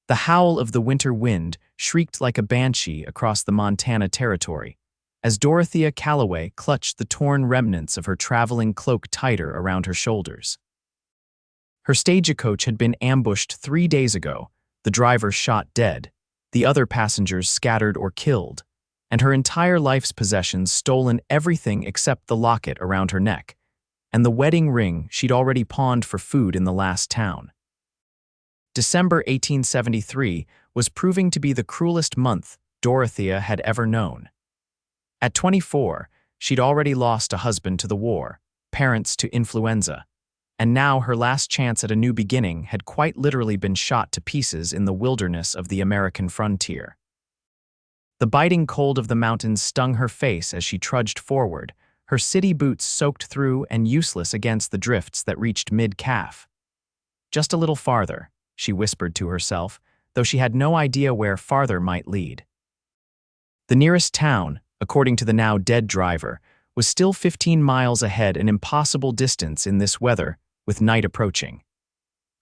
The howl of the winter wind shrieked like a banshee across the Montana territory, as Dorothea Calloway clutched the torn remnants of her traveling cloak tighter around her shoulders. Her stagecoach had been ambushed 3 days ago, the driver shot dead, the other passengers scattered or killed, and her entire life's possessions stolen everything except the locket around her neck, and the wedding ring she'd already pawned for food in the last town. December 1873 was proving to be the cruelest month Dorothea had ever known. At 24, she'd already lost a husband to the war, parents to influenza, and now her last chance at a new beginning had quite literally been shot to pieces in the wilderness of the American frontier. The biting cold of the mountains stung her face as she trudged forward, her city boots soaked through and useless against the drifts that reached mid-calf. Just a little farther, she whispered to herself, though she had no idea where farther might lead. The nearest town, according to the now dead driver, was still 15 miles ahead, an impossible distance in this weather, with night approaching.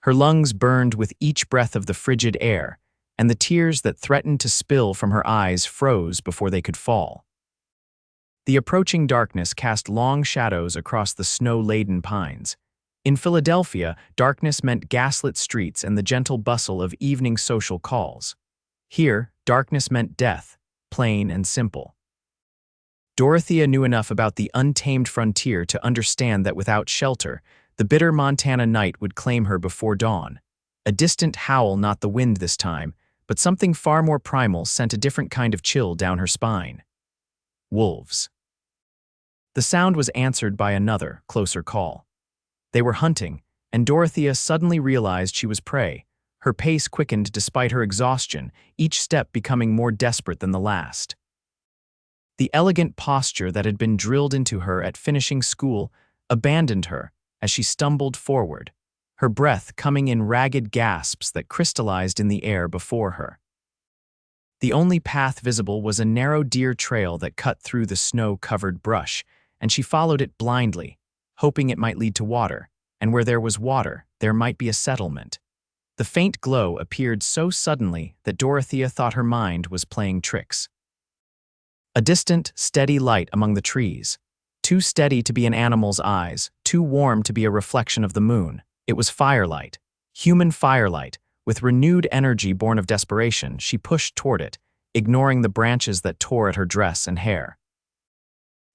Her lungs burned with each breath of the frigid air, and the tears that threatened to spill from her eyes froze before they could fall. The approaching darkness cast long shadows across the snow-laden pines. In Philadelphia, darkness meant gaslit streets and the gentle bustle of evening social calls. Here, darkness meant death, plain and simple. Dorothea knew enough about the untamed frontier to understand that without shelter, the bitter Montana night would claim her before dawn. A distant howl, not the wind this time, but something far more primal, sent a different kind of chill down her spine. Wolves. The sound was answered by another, closer call. They were hunting, and Dorothea suddenly realized she was prey. Her pace quickened despite her exhaustion, each step becoming more desperate than the last. The elegant posture that had been drilled into her at finishing school abandoned her as she stumbled forward, her breath coming in ragged gasps that crystallized in the air before her. The only path visible was a narrow deer trail that cut through the snow-covered brush, and she followed it blindly, hoping it might lead to water, and where there was water, there might be a settlement. The faint glow appeared so suddenly that Dorothea thought her mind was playing tricks. A distant, steady light among the trees, too steady to be an animal's eyes, too warm to be a reflection of the moon. It was firelight, human firelight. With renewed energy born of desperation, she pushed toward it, ignoring the branches that tore at her dress and hair.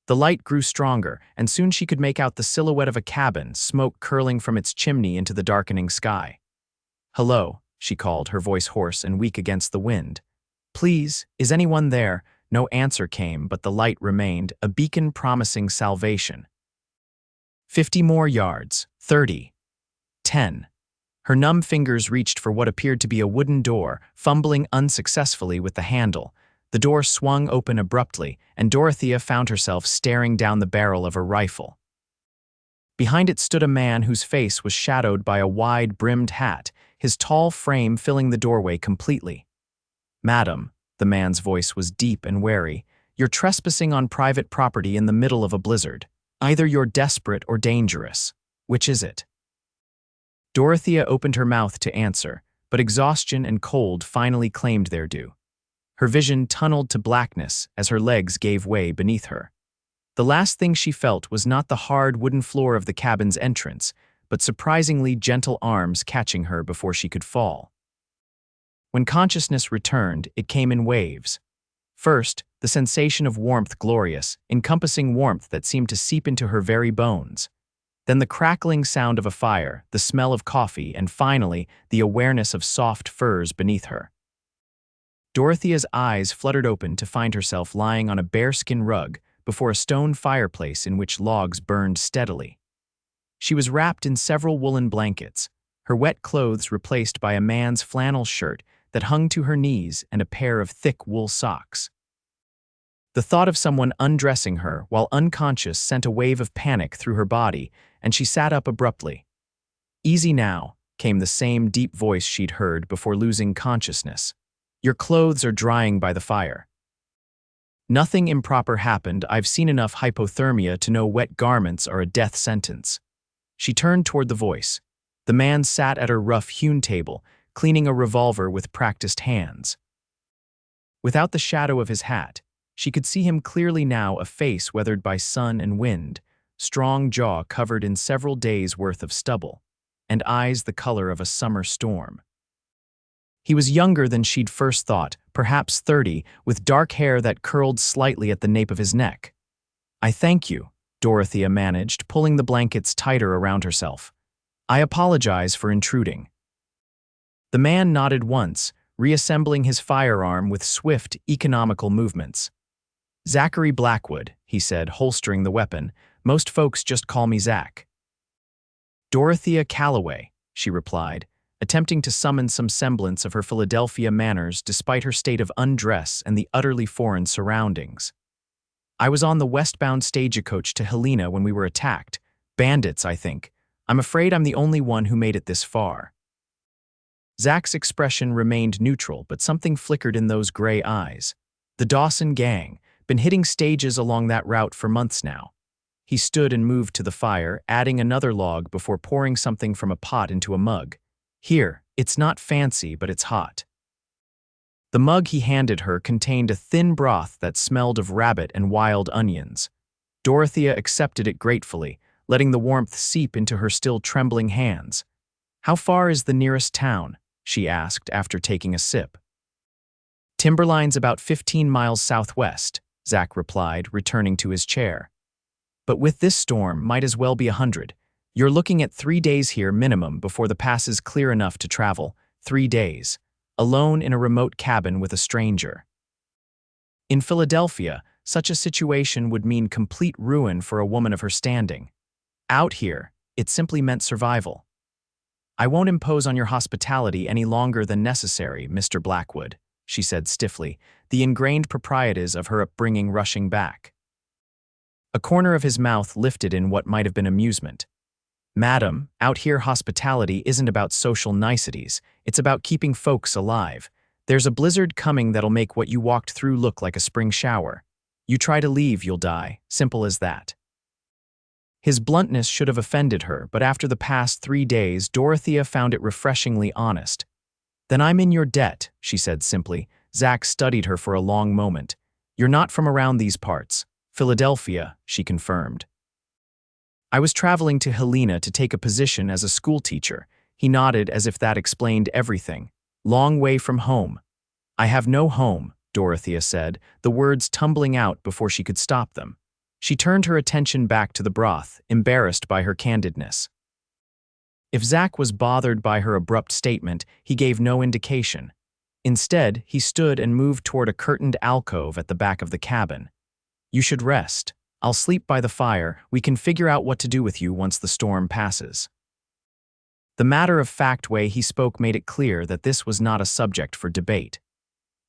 The light grew stronger, and soon she could make out the silhouette of a cabin, smoke curling from its chimney into the darkening sky. "Hello," she called, her voice hoarse and weak against the wind. "Please, is anyone there?" No answer came, but the light remained, a beacon promising salvation. 50 more yards, 30, 10. Her numb fingers reached for what appeared to be a wooden door, fumbling unsuccessfully with the handle. The door swung open abruptly, and Dorothea found herself staring down the barrel of a rifle. Behind it stood a man whose face was shadowed by a wide-brimmed hat, his tall frame filling the doorway completely. "Madam," the man's voice was deep and wary, "you're trespassing on private property in the middle of a blizzard. Either you're desperate or dangerous. Which is it?" Dorothea opened her mouth to answer, but exhaustion and cold finally claimed their due. Her vision tunneled to blackness as her legs gave way beneath her. The last thing she felt was not the hard wooden floor of the cabin's entrance, but surprisingly gentle arms catching her before she could fall. When consciousness returned, it came in waves. First, the sensation of warmth, glorious, encompassing warmth that seemed to seep into her very bones. Then the crackling sound of a fire, the smell of coffee, and finally, the awareness of soft furs beneath her. Dorothea's eyes fluttered open to find herself lying on a bearskin rug before a stone fireplace in which logs burned steadily. She was wrapped in several woolen blankets, her wet clothes replaced by a man's flannel shirt that hung to her knees and a pair of thick wool socks. The thought of someone undressing her while unconscious sent a wave of panic through her body, and she sat up abruptly. "Easy now," came the same deep voice she'd heard before losing consciousness. "Your clothes are drying by the fire." "Nothing improper happened. I've seen enough hypothermia to know wet garments are a death sentence." She turned toward the voice. The man sat at her rough-hewn table, cleaning a revolver with practiced hands. Without the shadow of his hat, she could see him clearly now, a face weathered by sun and wind, strong jaw covered in several days' worth of stubble, and eyes the color of a summer storm. He was younger than she'd first thought, perhaps 30, with dark hair that curled slightly at the nape of his neck. "I thank you," Dorothea managed, pulling the blankets tighter around herself. "I apologize for intruding." The man nodded once, reassembling his firearm with swift, economical movements. "Zachary Blackwood," he said, holstering the weapon. "Most folks just call me Zach." "Dorothea Calloway," she replied, attempting to summon some semblance of her Philadelphia manners despite her state of undress and the utterly foreign surroundings. "I was on the westbound stagecoach to Helena when we were attacked. Bandits, I think. I'm afraid I'm the only one who made it this far." Zach's expression remained neutral, but something flickered in those gray eyes. The Dawson gang, been hitting stages along that route for months now. He stood and moved to the fire, adding another log before pouring something from a pot into a mug. "Here, it's not fancy, but it's hot." The mug he handed her contained a thin broth that smelled of rabbit and wild onions. Dorothea accepted it gratefully, letting the warmth seep into her still trembling hands. "How far is the nearest town?" she asked after taking a sip. "Timberline's about 15 miles southwest," Zach replied, returning to his chair. "But with this storm, might as well be 100. You're looking at 3 days here minimum before the pass is clear enough to travel. 3 days. Alone in a remote cabin with a stranger." In Philadelphia, such a situation would mean complete ruin for a woman of her standing. Out here, it simply meant survival. "I won't impose on your hospitality any longer than necessary, Mr. Blackwood," she said stiffly, the ingrained proprieties of her upbringing rushing back. A corner of his mouth lifted in what might have been amusement. "Madam, out here hospitality isn't about social niceties, it's about keeping folks alive. There's a blizzard coming that'll make what you walked through look like a spring shower. You try to leave, you'll die. Simple as that." His bluntness should have offended her, but after the past 3 days, Dorothea found it refreshingly honest. "Then I'm in your debt," she said simply. Zach studied her for a long moment. "You're not from around these parts." "Philadelphia," she confirmed. "I was traveling to Helena to take a position as a schoolteacher." He nodded as if that explained everything. "Long way from home." "I have no home," Dorothea said, the words tumbling out before she could stop them. She turned her attention back to the broth, embarrassed by her candidness. If Zach was bothered by her abrupt statement, he gave no indication. Instead, he stood and moved toward a curtained alcove at the back of the cabin. "You should rest. I'll sleep by the fire. We can figure out what to do with you once the storm passes." The matter-of-fact way he spoke made it clear that this was not a subject for debate.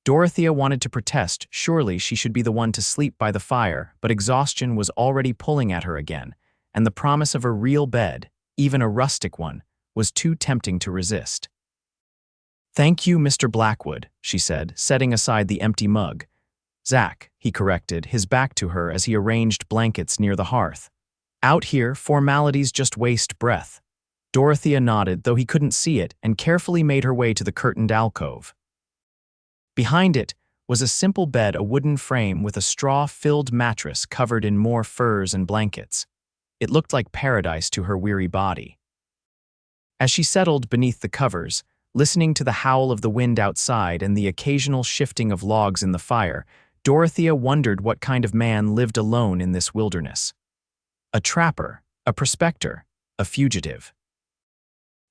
Dorothea wanted to protest. Surely she should be the one to sleep by the fire, but exhaustion was already pulling at her again, and the promise of a real bed, even a rustic one, was too tempting to resist. "Thank you, Mr. Blackwood," she said, setting aside the empty mug. "Zach," he corrected, his back to her as he arranged blankets near the hearth. "Out here, formalities just waste breath." Dorothea nodded, though he couldn't see it, and carefully made her way to the curtained alcove. Behind it was a simple bed, a wooden frame with a straw-filled mattress covered in more furs and blankets. It looked like paradise to her weary body. As she settled beneath the covers, listening to the howl of the wind outside and the occasional shifting of logs in the fire, Dorothea wondered what kind of man lived alone in this wilderness. A trapper, a prospector, a fugitive.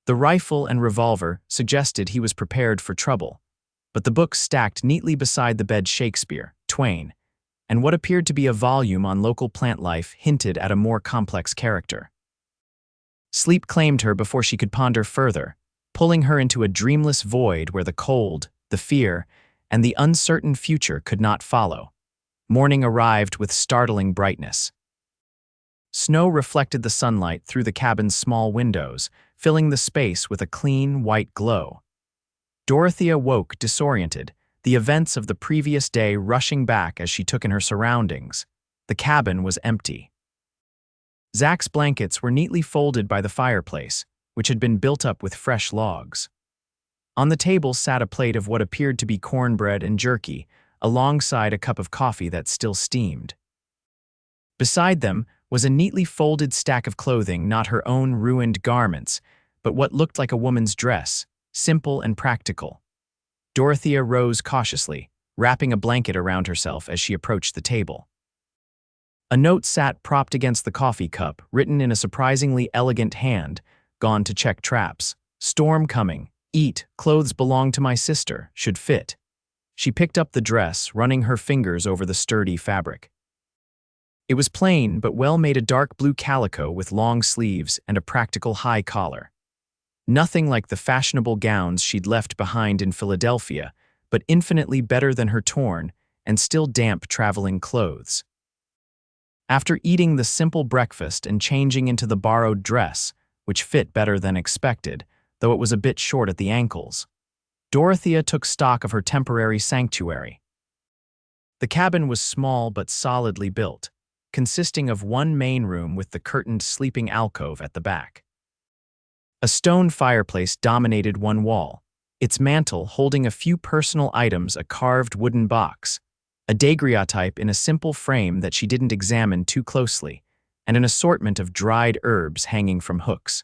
The rifle and revolver suggested he was prepared for trouble, but the books stacked neatly beside the bed Shakespeare, Twain, and what appeared to be a volume on local plant life hinted at a more complex character. Sleep claimed her before she could ponder further, pulling her into a dreamless void where the cold, the fear, and the uncertain future could not follow. Morning arrived with startling brightness. Snow reflected the sunlight through the cabin's small windows, filling the space with a clean, white glow. Dorothea woke disoriented, the events of the previous day rushing back as she took in her surroundings. The cabin was empty. Zach's blankets were neatly folded by the fireplace, which had been built up with fresh logs. On the table sat a plate of what appeared to be cornbread and jerky, alongside a cup of coffee that still steamed. Beside them was a neatly folded stack of clothing, not her own ruined garments, but what looked like a woman's dress, simple and practical. Dorothea rose cautiously, wrapping a blanket around herself as she approached the table. A note sat propped against the coffee cup, written in a surprisingly elegant hand, "Gone to check traps. Storm coming. Eat. Clothes belong to my sister. Should fit." She picked up the dress, running her fingers over the sturdy fabric. It was plain but well made, a dark blue calico with long sleeves and a practical high collar. Nothing like the fashionable gowns she'd left behind in Philadelphia, but infinitely better than her torn and still damp traveling clothes. After eating the simple breakfast and changing into the borrowed dress, which fit better than expected, though it was a bit short at the ankles, Dorothea took stock of her temporary sanctuary. The cabin was small but solidly built, consisting of one main room with the curtained sleeping alcove at the back. A stone fireplace dominated one wall, its mantel holding a few personal items, a carved wooden box, a daguerreotype in a simple frame that she didn't examine too closely, and an assortment of dried herbs hanging from hooks.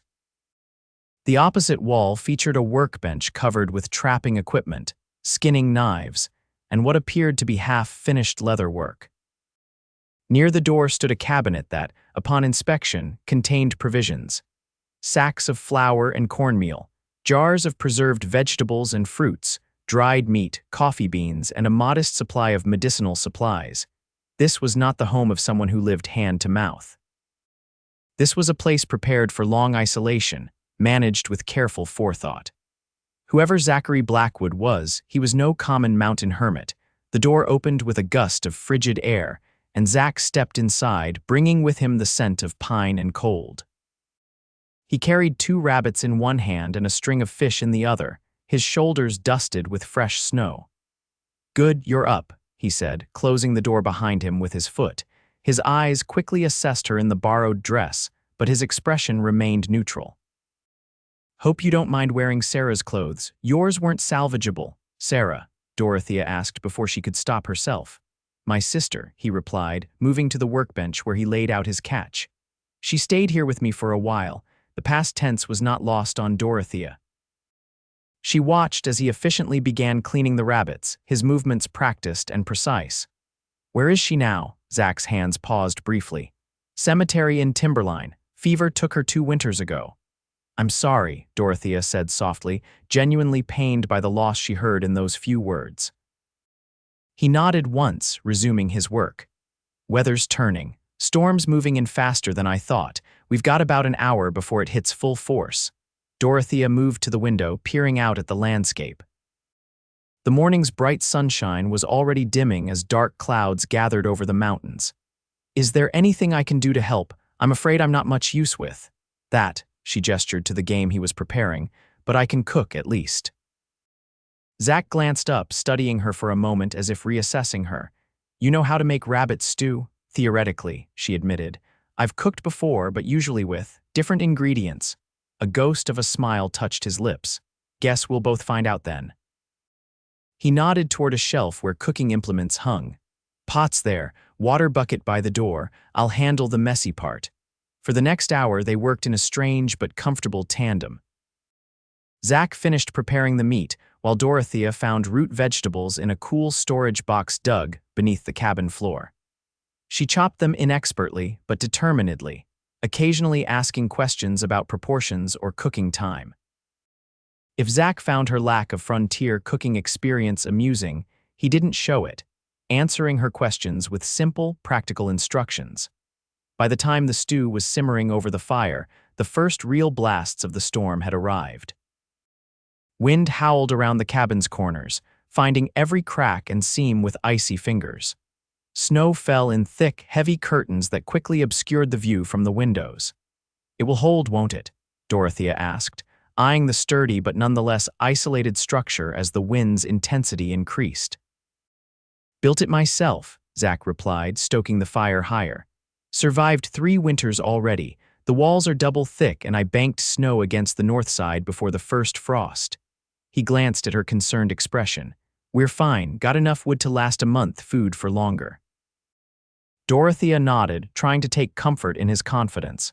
The opposite wall featured a workbench covered with trapping equipment, skinning knives, and what appeared to be half-finished leather work. Near the door stood a cabinet that, upon inspection, contained provisions: sacks of flour and cornmeal, jars of preserved vegetables and fruits, dried meat, coffee beans, and a modest supply of medicinal supplies. This was not the home of someone who lived hand to mouth. This was a place prepared for long isolation, managed with careful forethought. Whoever Zachary Blackwood was, he was no common mountain hermit. The door opened with a gust of frigid air, and Zach stepped inside, bringing with him the scent of pine and cold. He carried 2 rabbits in one hand and a string of fish in the other, his shoulders dusted with fresh snow. "Good, you're up," he said, closing the door behind him with his foot. His eyes quickly assessed her in the borrowed dress, but his expression remained neutral. "Hope you don't mind wearing Sarah's clothes. Yours weren't salvageable." "Sarah?" Dorothea asked before she could stop herself. "My sister," he replied, moving to the workbench where he laid out his catch. "She stayed here with me for a while." The past tense was not lost on Dorothea. She watched as he efficiently began cleaning the rabbits, his movements practiced and precise. "Where is she now?" Zach's hands paused briefly. "Cemetery in Timberline. Fever took her 2 winters ago." "I'm sorry," Dorothea said softly, genuinely pained by the loss she heard in those few words. He nodded once, resuming his work. "Weather's turning. Storm's moving in faster than I thought. We've got about an hour before it hits full force." Dorothea moved to the window, peering out at the landscape. The morning's bright sunshine was already dimming as dark clouds gathered over the mountains. "Is there anything I can do to help? I'm afraid I'm not much use with." "That," she gestured to the game he was preparing, "but I can cook at least." Zach glanced up, studying her for a moment as if reassessing her. "You know how to make rabbit stew?" "Theoretically," she admitted. "I've cooked before, but usually with different ingredients." A ghost of a smile touched his lips. "Guess we'll both find out then." He nodded toward a shelf where cooking implements hung. "Pots there, water bucket by the door. I'll handle the messy part." For the next hour, they worked in a strange but comfortable tandem. Zach finished preparing the meat, while Dorothea found root vegetables in a cool storage box dug beneath the cabin floor. She chopped them inexpertly but determinedly, occasionally asking questions about proportions or cooking time. If Zach found her lack of frontier cooking experience amusing, he didn't show it, answering her questions with simple, practical instructions. By the time the stew was simmering over the fire, the first real blasts of the storm had arrived. Wind howled around the cabin's corners, finding every crack and seam with icy fingers. Snow fell in thick, heavy curtains that quickly obscured the view from the windows. "It will hold, won't it?" Dorothea asked, eyeing the sturdy but nonetheless isolated structure as the wind's intensity increased. "Built it myself," Zach replied, stoking the fire higher. "Survived 3 winters already. The walls are double thick and I banked snow against the north side before the first frost." He glanced at her concerned expression. "We're fine, got enough wood to last a month, food for longer." Dorothea nodded, trying to take comfort in his confidence.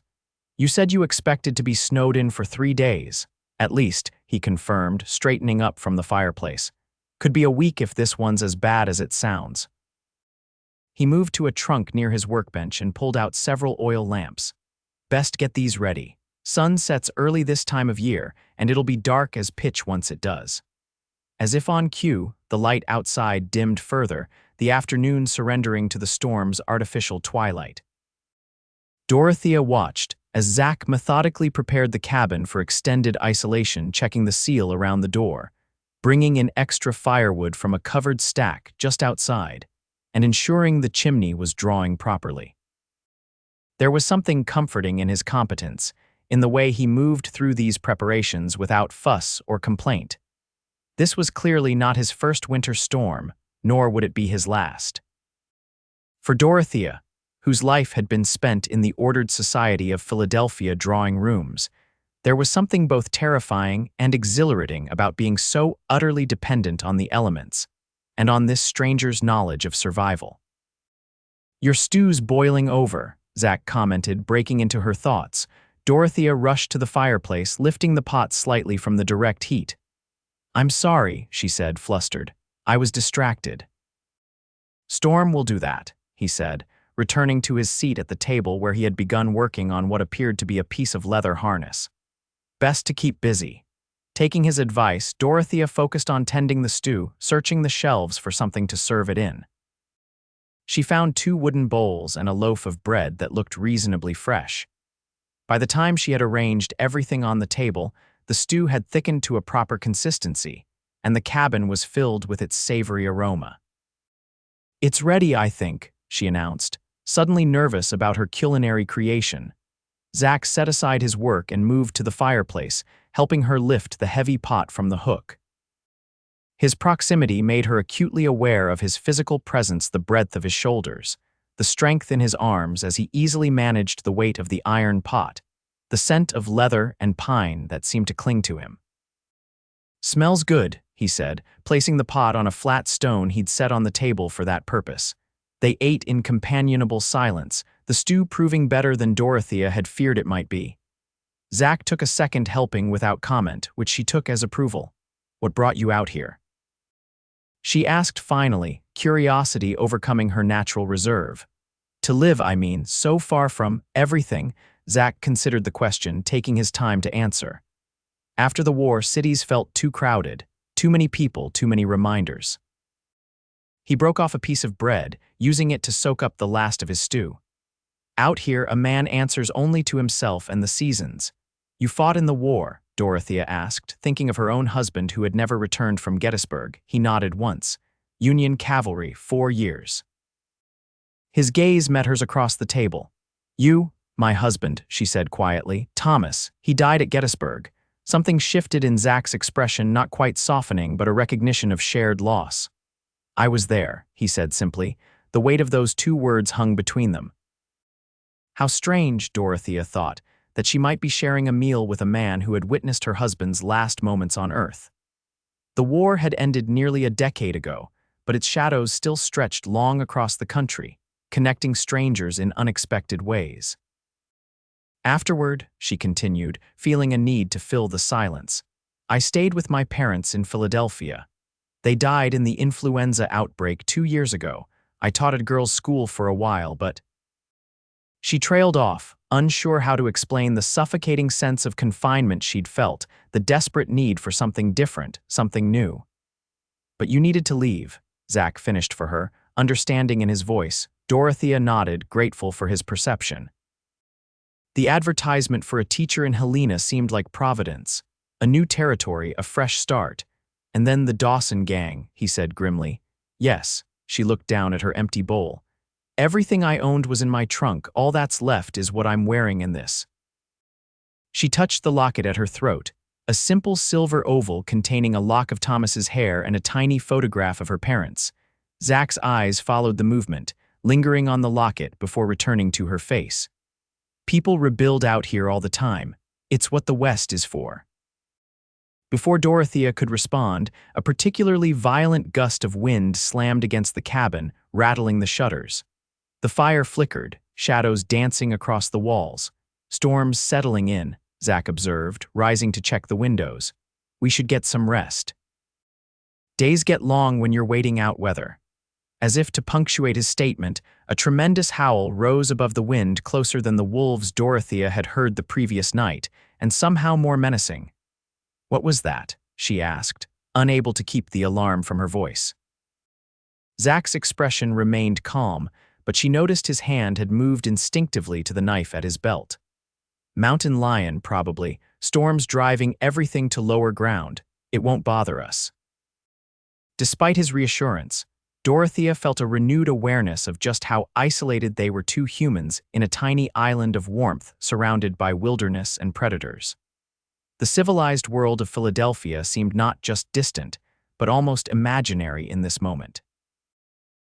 "You said you expected to be snowed in for 3 days. At least," he confirmed, straightening up from the fireplace. "Could be a week if this one's as bad as it sounds." He moved to a trunk near his workbench and pulled out several oil lamps. "Best get these ready. Sun sets early this time of year, and it'll be dark as pitch once it does." As if on cue, the light outside dimmed further, the afternoon surrendering to the storm's artificial twilight. Dorothea watched as Zach methodically prepared the cabin for extended isolation, checking the seal around the door, bringing in extra firewood from a covered stack just outside, and ensuring the chimney was drawing properly. There was something comforting in his competence, in the way he moved through these preparations without fuss or complaint. This was clearly not his first winter storm, nor would it be his last. For Dorothea, whose life had been spent in the ordered society of Philadelphia drawing rooms, there was something both terrifying and exhilarating about being so utterly dependent on the elements, and on this stranger's knowledge of survival. "Your stew's boiling over," Zach commented, breaking into her thoughts. Dorothea rushed to the fireplace, lifting the pot slightly from the direct heat. "I'm sorry," she said, flustered. "I was distracted." "Storm will do that," he said, returning to his seat at the table where he had begun working on what appeared to be a piece of leather harness. "Best to keep busy." Taking his advice, Dorothea focused on tending the stew, searching the shelves for something to serve it in. She found 2 wooden bowls and a loaf of bread that looked reasonably fresh. By the time she had arranged everything on the table, the stew had thickened to a proper consistency, and the cabin was filled with its savory aroma. "It's ready, I think," she announced, suddenly nervous about her culinary creation. Zach set aside his work and moved to the fireplace, helping her lift the heavy pot from the hook. His proximity made her acutely aware of his physical presence, the breadth of his shoulders, the strength in his arms as he easily managed the weight of the iron pot, the scent of leather and pine that seemed to cling to him. "Smells good," he said, placing the pot on a flat stone he'd set on the table for that purpose. They ate in companionable silence, the stew proving better than Dorothea had feared it might be. Zach took a second helping without comment, which she took as approval. "What brought you out here?" she asked finally, curiosity overcoming her natural reserve. "To live, I mean, so far from everything," Zach considered the question, taking his time to answer. After the war, cities felt too crowded, too many people, too many reminders. He broke off a piece of bread, using it to soak up the last of his stew. "Out here, a man answers only to himself and the seasons." "You fought in the war?" Dorothea asked, thinking of her own husband who had never returned from Gettysburg. He nodded once. "Union cavalry, 4 years." His gaze met hers across the table. "You?" "My husband," she said quietly. "Thomas. He died at Gettysburg." Something shifted in Zach's expression, not quite softening, but a recognition of shared loss. "I was there," he said simply. The weight of those 2 words hung between them. How strange, Dorothea thought, that she might be sharing a meal with a man who had witnessed her husband's last moments on Earth. The war had ended nearly a decade ago, but its shadows still stretched long across the country, connecting strangers in unexpected ways. "Afterward," she continued, feeling a need to fill the silence, "I stayed with my parents in Philadelphia. They died in the influenza outbreak 2 years ago. I taught at girls' school for a while, but—" She trailed off, unsure how to explain the suffocating sense of confinement she'd felt, the desperate need for something different, something new. "But you needed to leave," Zach finished for her, understanding in his voice. Dorothea nodded, grateful for his perception. The advertisement for a teacher in Helena seemed like providence, a new territory, a fresh start. "And then the Dawson gang," he said grimly. "Yes," she looked down at her empty bowl. "Everything I owned was in my trunk. All that's left is what I'm wearing in this." She touched the locket at her throat, a simple silver oval containing a lock of Thomas's hair and a tiny photograph of her parents. Zach's eyes followed the movement, lingering on the locket before returning to her face. "People rebuild out here all the time. It's what the West is for." Before Dorothea could respond, a particularly violent gust of wind slammed against the cabin, rattling the shutters. The fire flickered, shadows dancing across the walls. Storms settling in, Zach observed, rising to check the windows. We should get some rest. Days get long when you're waiting out weather. As if to punctuate his statement, a tremendous howl rose above the wind closer than the wolves Dorothea had heard the previous night, and somehow more menacing. "What was that?" she asked, unable to keep the alarm from her voice. Zach's expression remained calm, but she noticed his hand had moved instinctively to the knife at his belt. Mountain lion, probably. Storms driving everything to lower ground. It won't bother us. Despite his reassurance, Dorothea felt a renewed awareness of just how isolated they were, two humans in a tiny island of warmth surrounded by wilderness and predators. The civilized world of Philadelphia seemed not just distant, but almost imaginary in this moment.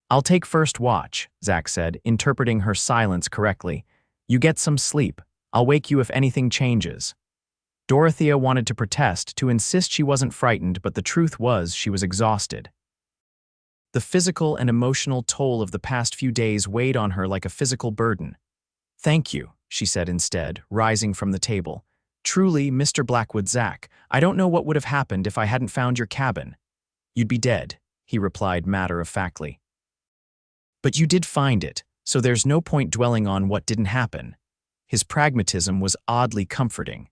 "I'll take first watch," Zach said, interpreting her silence correctly. "You get some sleep. I'll wake you if anything changes." Dorothea wanted to protest, to insist she wasn't frightened, but the truth was she was exhausted. The physical and emotional toll of the past few days weighed on her like a physical burden. "Thank you," she said instead, rising from the table. "Truly, Mr. Blackwood, Zach, I don't know what would have happened if I hadn't found your cabin." "You'd be dead," he replied matter-of-factly. "But you did find it, so there's no point dwelling on what didn't happen." His pragmatism was oddly comforting.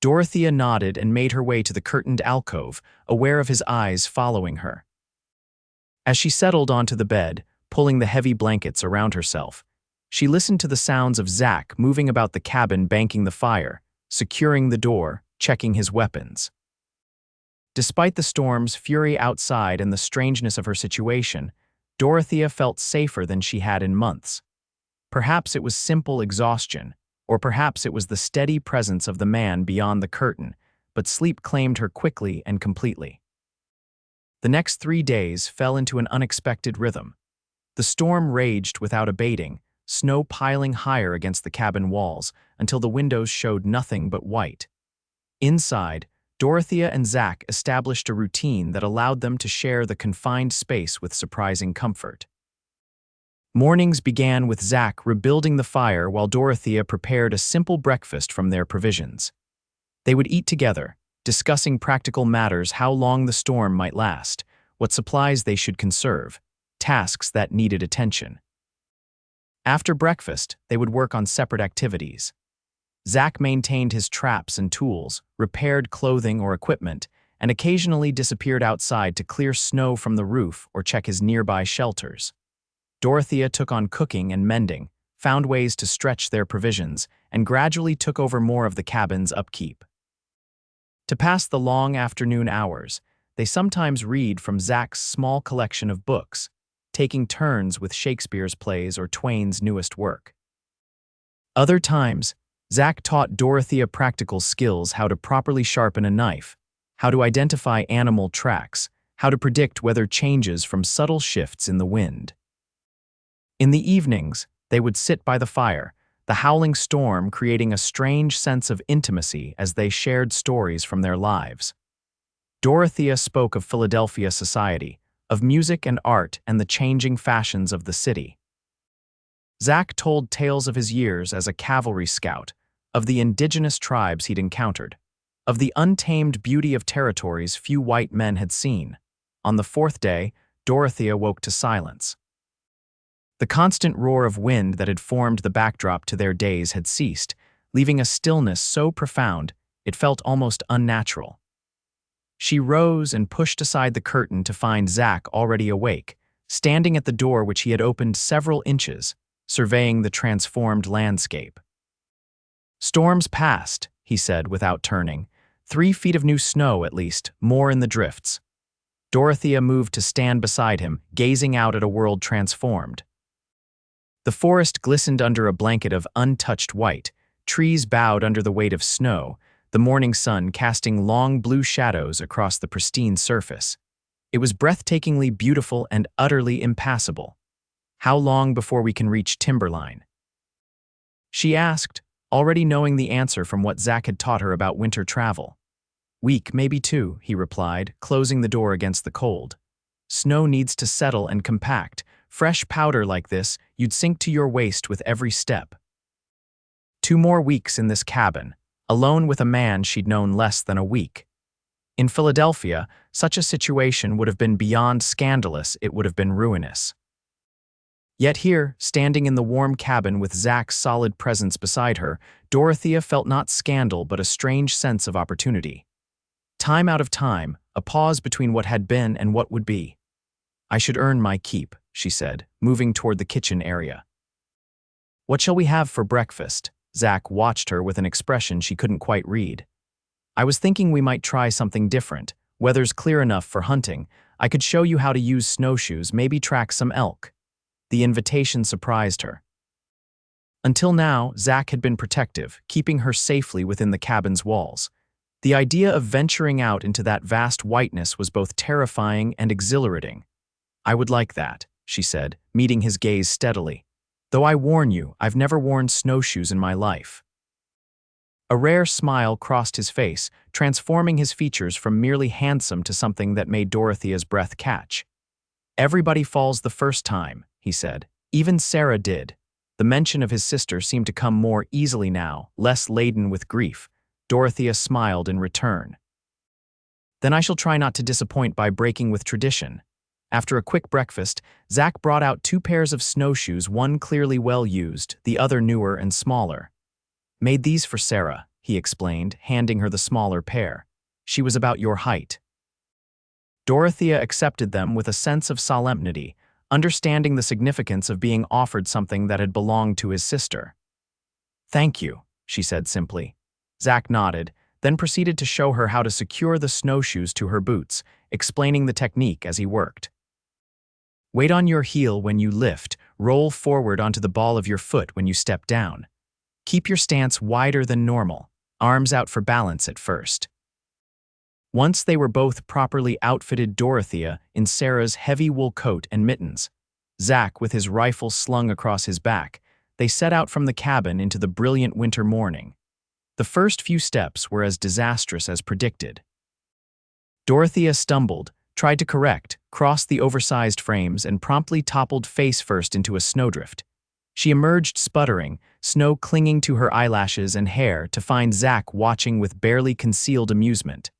Dorothea nodded and made her way to the curtained alcove, aware of his eyes following her. As she settled onto the bed, pulling the heavy blankets around herself, she listened to the sounds of Zach moving about the cabin, banking the fire, securing the door, checking his weapons. Despite the storm's fury outside and the strangeness of her situation, Dorothea felt safer than she had in months. Perhaps it was simple exhaustion, or perhaps it was the steady presence of the man beyond the curtain, but sleep claimed her quickly and completely. The next 3 days fell into an unexpected rhythm. The storm raged without abating, snow piling higher against the cabin walls until the windows showed nothing but white. Inside, Dorothea and Zach established a routine that allowed them to share the confined space with surprising comfort. Mornings began with Zach rebuilding the fire while Dorothea prepared a simple breakfast from their provisions. They would eat together, discussing practical matters: how long the storm might last, what supplies they should conserve, tasks that needed attention. After breakfast, they would work on separate activities. Zach maintained his traps and tools, repaired clothing or equipment, and occasionally disappeared outside to clear snow from the roof or check his nearby shelters. Dorothea took on cooking and mending, found ways to stretch their provisions, and gradually took over more of the cabin's upkeep. To pass the long afternoon hours, they sometimes read from Zach's small collection of books, taking turns with Shakespeare's plays or Twain's newest work. Other times, Zach taught Dorothea practical skills: how to properly sharpen a knife, how to identify animal tracks, how to predict weather changes from subtle shifts in the wind. In the evenings, they would sit by the fire, the howling storm creating a strange sense of intimacy as they shared stories from their lives. Dorothea spoke of Philadelphia society, of music and art and the changing fashions of the city. Zach told tales of his years as a cavalry scout, of the indigenous tribes he'd encountered, of the untamed beauty of territories few white men had seen. On the 4th day, Dorothea woke to silence. The constant roar of wind that had formed the backdrop to their days had ceased, leaving a stillness so profound it felt almost unnatural. She rose and pushed aside the curtain to find Zach already awake, standing at the door which he had opened several inches, surveying the transformed landscape. "Storms past," he said without turning. 3 feet of new snow at least, more in the drifts. Dorothea moved to stand beside him, gazing out at a world transformed. The forest glistened under a blanket of untouched white, trees bowed under the weight of snow, the morning sun casting long blue shadows across the pristine surface. It was breathtakingly beautiful and utterly impassable. "How long before we can reach Timberline?" she asked, already knowing the answer from what Zach had taught her about winter travel. Week, maybe 2, he replied, closing the door against the cold. Snow needs to settle and compact. Fresh powder like this, you'd sink to your waist with every step. 2 more weeks in this cabin, alone with a man she'd known less than a week. In Philadelphia, such a situation would have been beyond scandalous, it would have been ruinous. Yet here, standing in the warm cabin with Zach's solid presence beside her, Dorothea felt not scandal but a strange sense of opportunity. Time out of time, a pause between what had been and what would be. I should earn my keep, she said, moving toward the kitchen area. What shall we have for breakfast? Zach watched her with an expression she couldn't quite read. I was thinking we might try something different. Weather's clear enough for hunting. I could show you how to use snowshoes, maybe track some elk. The invitation surprised her. Until now, Zach had been protective, keeping her safely within the cabin's walls. The idea of venturing out into that vast whiteness was both terrifying and exhilarating. I would like that, she said, meeting his gaze steadily. Though I warn you, I've never worn snowshoes in my life. A rare smile crossed his face, transforming his features from merely handsome to something that made Dorothea's breath catch. Everybody falls the first time, he said. Even Sarah did. The mention of his sister seemed to come more easily now, less laden with grief. Dorothea smiled in return. Then I shall try not to disappoint by breaking with tradition. After a quick breakfast, Zach brought out 2 pairs of snowshoes, one clearly well used, the other newer and smaller. Made these for Sarah, he explained, handing her the smaller pair. She was about your height. Dorothea accepted them with a sense of solemnity, understanding the significance of being offered something that had belonged to his sister. Thank you, she said simply. Zach nodded, then proceeded to show her how to secure the snowshoes to her boots, explaining the technique as he worked. Weight on your heel when you lift, roll forward onto the ball of your foot when you step down. Keep your stance wider than normal, arms out for balance at first. Once they were both properly outfitted, Dorothea in Sarah's heavy wool coat and mittens, Zach with his rifle slung across his back, they set out from the cabin into the brilliant winter morning. The first few steps were as disastrous as predicted. Dorothea stumbled, tried to correct, crossed the oversized frames, and promptly toppled face first into a snowdrift. She emerged sputtering, snow clinging to her eyelashes and hair, to find Zach watching with barely concealed amusement.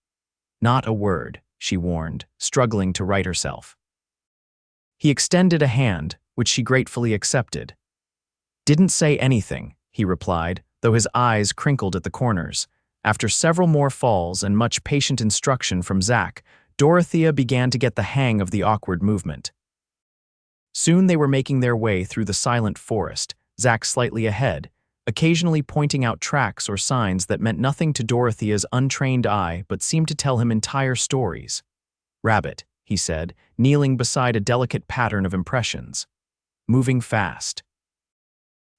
Not a word, she warned, struggling to right herself. He extended a hand, which she gratefully accepted. Didn't say anything, he replied, though his eyes crinkled at the corners. After several more falls and much patient instruction from Zach, Dorothea began to get the hang of the awkward movement. Soon they were making their way through the silent forest, Zach slightly ahead, occasionally pointing out tracks or signs that meant nothing to Dorothea's untrained eye but seemed to tell him entire stories. Rabbit, he said, kneeling beside a delicate pattern of impressions. Moving fast.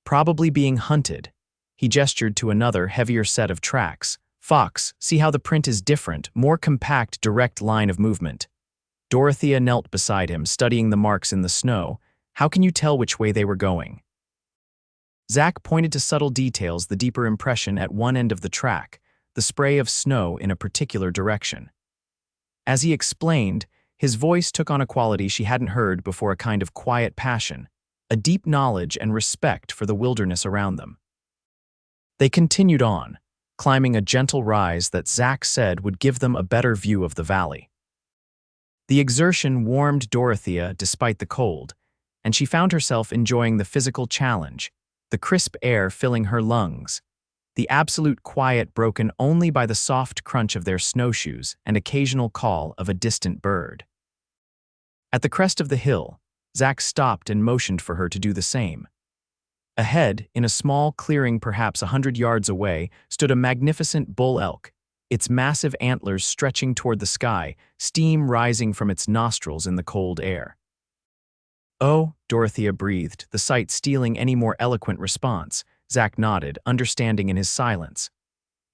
Probably being hunted. He gestured to another, heavier set of tracks. Fox, see how the print is different, more compact, direct line of movement. Dorothea knelt beside him, studying the marks in the snow. How can you tell which way they were going? Zach pointed to subtle details, the deeper impression at one end of the track, the spray of snow in a particular direction. As he explained, his voice took on a quality she hadn't heard before, a kind of quiet passion, a deep knowledge and respect for the wilderness around them. They continued on, climbing a gentle rise that Zach said would give them a better view of the valley. The exertion warmed Dorothea despite the cold, and she found herself enjoying the physical challenge, the crisp air filling her lungs, the absolute quiet broken only by the soft crunch of their snowshoes and occasional call of a distant bird. At the crest of the hill, Zach stopped and motioned for her to do the same. Ahead, in a small clearing perhaps 100 yards away, stood a magnificent bull elk, its massive antlers stretching toward the sky, steam rising from its nostrils in the cold air. Oh, Dorothea breathed, the sight stealing any more eloquent response. Zach nodded, understanding in his silence.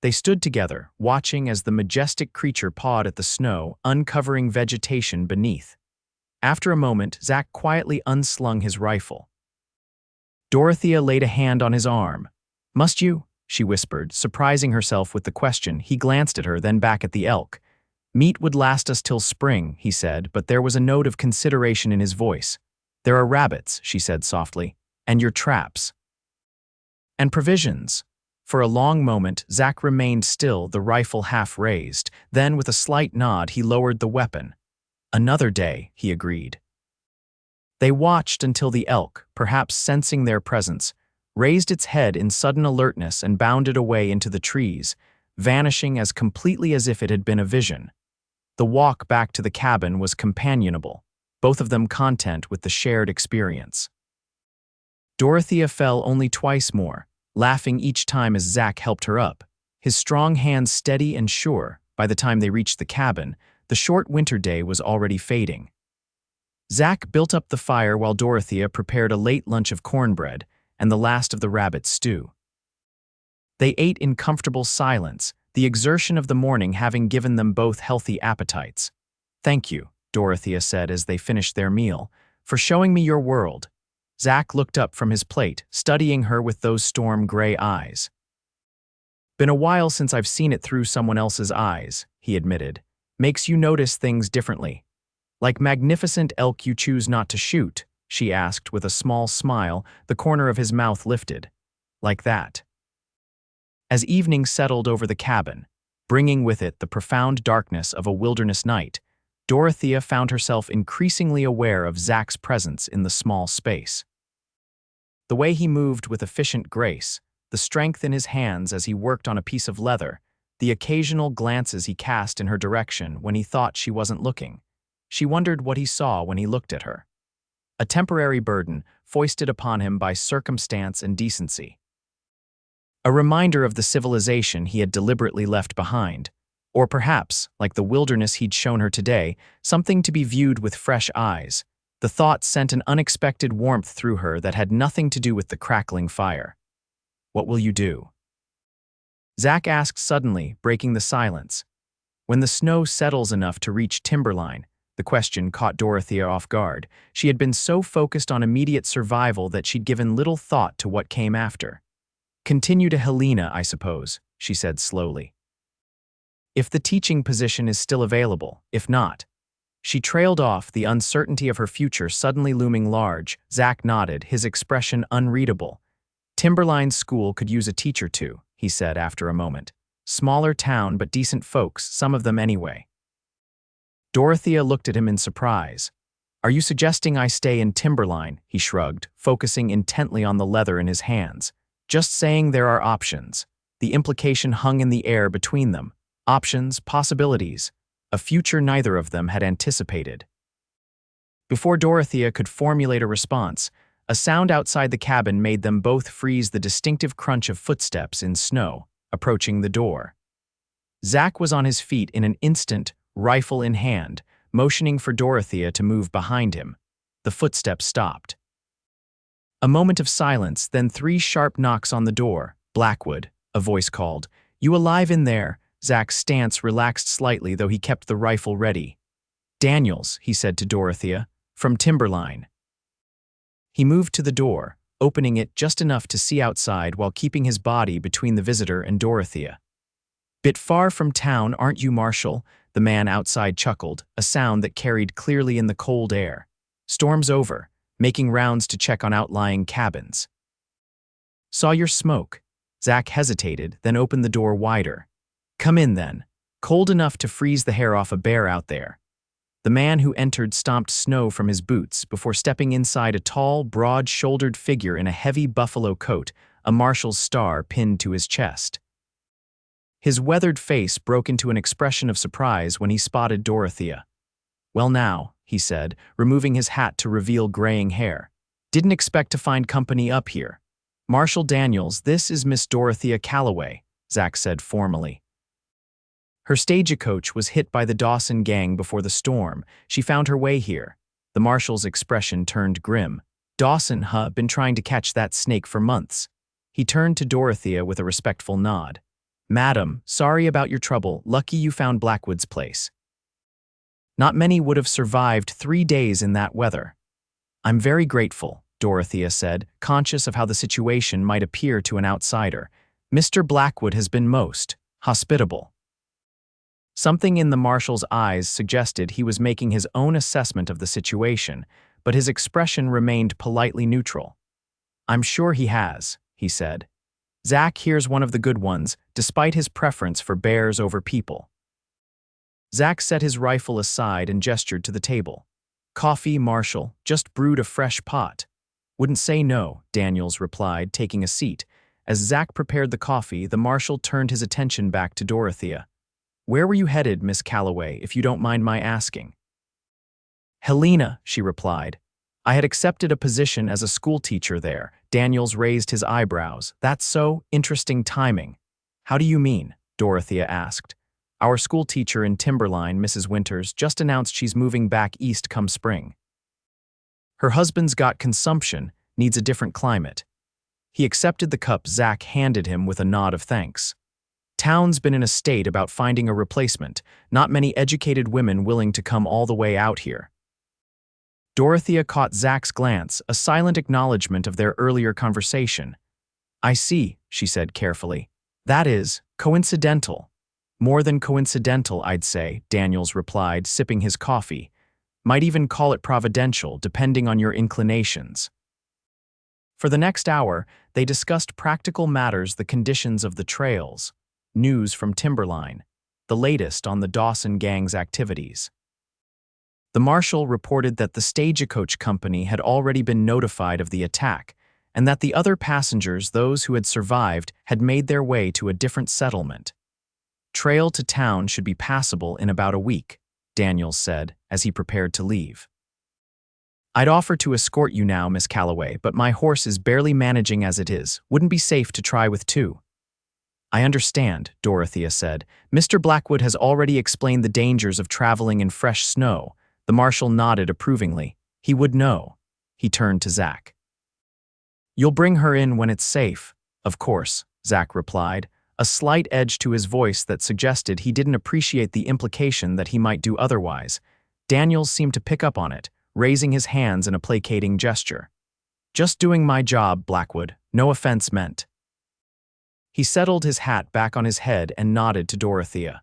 They stood together, watching as the majestic creature pawed at the snow, uncovering vegetation beneath. After a moment, Zach quietly unslung his rifle. Dorothea laid a hand on his arm. Must you? she whispered, surprising herself with the question. He glanced at her, then back at the elk. Meat would last us till spring, he said, but there was a note of consideration in his voice. There are rabbits, she said softly, and your traps. And provisions. For a long moment, Zach remained still, the rifle half raised. Then, with a slight nod, he lowered the weapon. Another day, he agreed. They watched until the elk, perhaps sensing their presence, raised its head in sudden alertness and bounded away into the trees, vanishing as completely as if it had been a vision. The walk back to the cabin was companionable, both of them content with the shared experience. Dorothea fell only twice more, laughing each time as Zach helped her up, his strong hands steady and sure. By the time they reached the cabin, the short winter day was already fading. Zach built up the fire while Dorothea prepared a late lunch of cornbread and the last of the rabbit stew. They ate in comfortable silence, the exertion of the morning having given them both healthy appetites. "Thank you," Dorothea said as they finished their meal, "for showing me your world." Zach looked up from his plate, studying her with those storm-gray eyes. "Been a while since I've seen it through someone else's eyes," he admitted. "Makes you notice things differently. Like magnificent elk you choose not to shoot," she asked with a small smile, the corner of his mouth lifted. "Like that." As evening settled over the cabin, bringing with it the profound darkness of a wilderness night, Dorothea found herself increasingly aware of Zach's presence in the small space. The way he moved with efficient grace, the strength in his hands as he worked on a piece of leather, the occasional glances he cast in her direction when he thought she wasn't looking. She wondered what he saw when he looked at her. A temporary burden foisted upon him by circumstance and decency. A reminder of the civilization he had deliberately left behind, or perhaps, like the wilderness he'd shown her today, something to be viewed with fresh eyes. The thought sent an unexpected warmth through her that had nothing to do with the crackling fire. "What will you do?" Zach asked suddenly, breaking the silence. "When the snow settles enough to reach Timberline," the question caught Dorothea off guard. She had been so focused on immediate survival that she'd given little thought to what came after. "Continue to Helena, I suppose," she said slowly. "If the teaching position is still available, if not." She trailed off, the uncertainty of her future suddenly looming large. Zach nodded, his expression unreadable. "Timberline School could use a teacher too," he said after a moment. "Smaller town, but decent folks, some of them anyway." Dorothea looked at him in surprise. "Are you suggesting I stay in Timberline?" he shrugged, focusing intently on the leather in his hands. "Just saying there are options." The implication hung in the air between them. Options, possibilities, a future neither of them had anticipated. Before Dorothea could formulate a response, a sound outside the cabin made them both freeze, the distinctive crunch of footsteps in snow, approaching the door. Zach was on his feet in an instant, rifle in hand, motioning for Dorothea to move behind him. The footsteps stopped. A moment of silence, then 3 sharp knocks on the door. "Blackwood," a voice called. "You alive in there?" Zach's stance relaxed slightly, though he kept the rifle ready. "Daniels," he said to Dorothea, "from Timberline." He moved to the door, opening it just enough to see outside while keeping his body between the visitor and Dorothea. "Bit far from town, aren't you, Marshall?" The man outside chuckled, a sound that carried clearly in the cold air. "Storm's over, making rounds to check on outlying cabins." "Saw your smoke." Zach hesitated, then opened the door wider. "Come in then. Cold enough to freeze the hair off a bear out there." The man who entered stomped snow from his boots before stepping inside, a tall, broad-shouldered figure in a heavy buffalo coat, a marshal's star pinned to his chest. His weathered face broke into an expression of surprise when he spotted Dorothea. "Well now," he said, removing his hat to reveal graying hair. "Didn't expect to find company up here." "Marshal Daniels, this is Miss Dorothea Calloway," Zach said formally. Her stagecoach was hit by the Dawson gang before the storm. She found her way here. The marshal's expression turned grim. "Dawson, huh? Been trying to catch that snake for months." He turned to Dorothea with a respectful nod. "Madam, sorry about your trouble. Lucky you found Blackwood's place. Not many would have survived 3 days in that weather." "I'm very grateful," Dorothea said, conscious of how the situation might appear to an outsider. Mr. Blackwood has been most hospitable. Something in the marshal's eyes suggested he was making his own assessment of the situation, but his expression remained politely neutral. I'm sure he has, he said. Zach here's one of the good ones, despite his preference for bears over people. Zach set his rifle aside and gestured to the table. Coffee, Marshal, just brewed a fresh pot. Wouldn't say no, Daniels replied, taking a seat. As Zach prepared the coffee, the Marshal turned his attention back to Dorothea. Where were you headed, Miss Calloway, if you don't mind my asking? Helena, she replied. I had accepted a position as a schoolteacher there. Daniels raised his eyebrows. That's so interesting timing. How do you mean? Dorothea asked. Our schoolteacher in Timberline, Mrs. Winters, just announced she's moving back east come spring. Her husband's got consumption, needs a different climate. He accepted the cup Zach handed him with a nod of thanks. Town's been in a state about finding a replacement, not many educated women willing to come all the way out here. Dorothea caught Zach's glance, a silent acknowledgement of their earlier conversation. I see, she said carefully. That is, coincidental. More than coincidental, I'd say, Daniels replied, sipping his coffee. Might even call it providential, depending on your inclinations. For the next hour, they discussed practical matters, the conditions of the trails, news from Timberline, the latest on the Dawson gang's activities. The marshal reported that the stagecoach company had already been notified of the attack, and that the other passengers, those who had survived, had made their way to a different settlement. Trail to town should be passable in about a week, Daniels said, as he prepared to leave. I'd offer to escort you now, Miss Calloway, but my horse is barely managing as it is. Wouldn't be safe to try with two. I understand, Dorothea said. Mr. Blackwood has already explained the dangers of traveling in fresh snow. The marshal nodded approvingly. He would know. He turned to Zach. You'll bring her in when it's safe. Of course, Zach replied, a slight edge to his voice that suggested he didn't appreciate the implication that he might do otherwise. Daniels seemed to pick up on it, raising his hands in a placating gesture. Just doing my job, Blackwood. No offense meant. He settled his hat back on his head and nodded to Dorothea.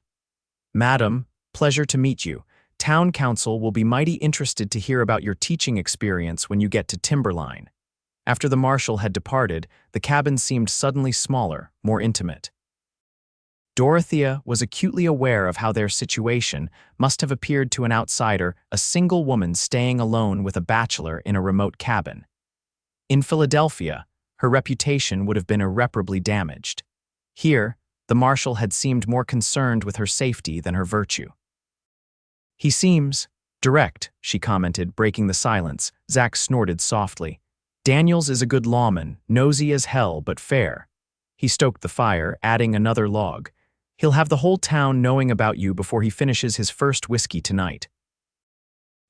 Madam, pleasure to meet you. Town council will be mighty interested to hear about your teaching experience when you get to Timberline. After the marshal had departed, the cabin seemed suddenly smaller, more intimate. Dorothea was acutely aware of how their situation must have appeared to an outsider, a single woman staying alone with a bachelor in a remote cabin. In Philadelphia, her reputation would have been irreparably damaged. Here, the marshal had seemed more concerned with her safety than her virtue. He seems direct, she commented, breaking the silence. Zach snorted softly. Daniels is a good lawman, nosy as hell, but fair. He stoked the fire, adding another log. He'll have the whole town knowing about you before he finishes his first whiskey tonight.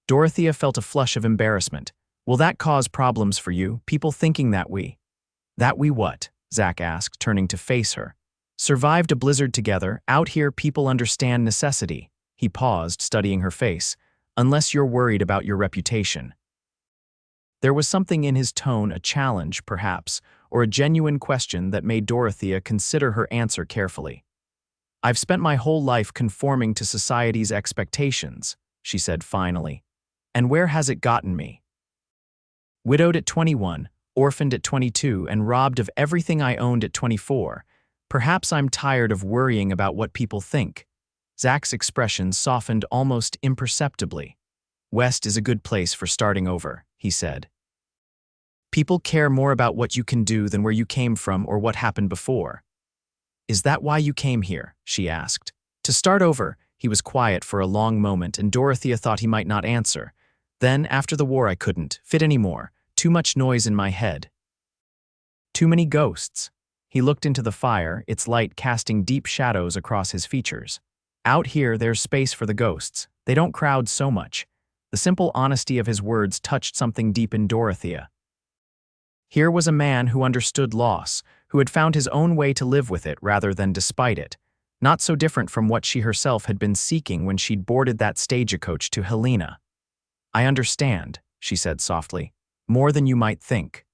Dorothea felt a flush of embarrassment. Will that cause problems for you, people thinking that we what? Zach asked, turning to face her. Survived a blizzard together. Out here people understand necessity. He paused, studying her face. Unless you're worried about your reputation. There was something in his tone, a challenge, perhaps, or a genuine question that made Dorothea consider her answer carefully. I've spent my whole life conforming to society's expectations, she said finally. And where has it gotten me? Widowed at 21, orphaned at 22, and robbed of everything I owned at 24. Perhaps I'm tired of worrying about what people think. Zach's expression softened almost imperceptibly. West is a good place for starting over, he said. People care more about what you can do than where you came from or what happened before. Is that why you came here? She asked. To start over. He was quiet for a long moment, and Dorothea thought he might not answer. Then, after the war, I couldn't fit anymore. Too much noise in my head. Too many ghosts. He looked into the fire, its light casting deep shadows across his features. Out here, there's space for the ghosts. They don't crowd so much. The simple honesty of his words touched something deep in Dorothea. Here was a man who understood loss, who had found his own way to live with it rather than despite it, not so different from what she herself had been seeking when she'd boarded that stagecoach to Helena. I understand, she said softly, more than you might think.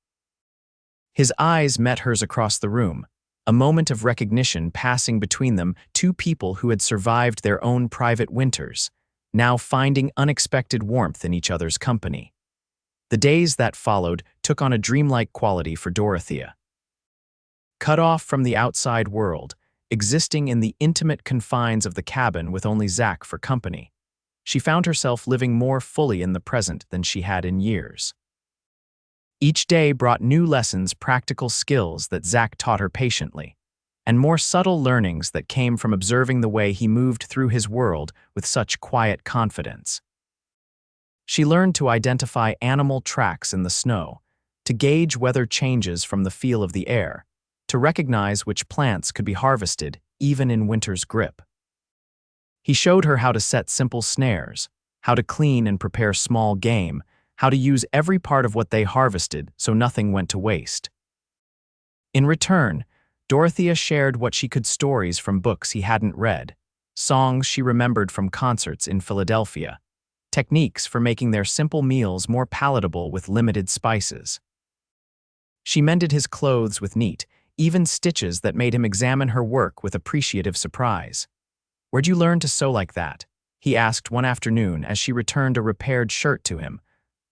His eyes met hers across the room. A moment of recognition passing between them, two people who had survived their own private winters, now finding unexpected warmth in each other's company. The days that followed took on a dreamlike quality for Dorothea. Cut off from the outside world, existing in the intimate confines of the cabin with only Zach for company, she found herself living more fully in the present than she had in years. Each day brought new lessons, practical skills that Zach taught her patiently, and more subtle learnings that came from observing the way he moved through his world with such quiet confidence. She learned to identify animal tracks in the snow, to gauge weather changes from the feel of the air, to recognize which plants could be harvested even in winter's grip. He showed her how to set simple snares, how to clean and prepare small game, how to use every part of what they harvested so nothing went to waste. In return, Dorothea shared what she could, stories from books he hadn't read, songs she remembered from concerts in Philadelphia, techniques for making their simple meals more palatable with limited spices. She mended his clothes with neat, even stitches that made him examine her work with appreciative surprise. "Where'd you learn to sew like that?" he asked one afternoon as she returned a repaired shirt to him.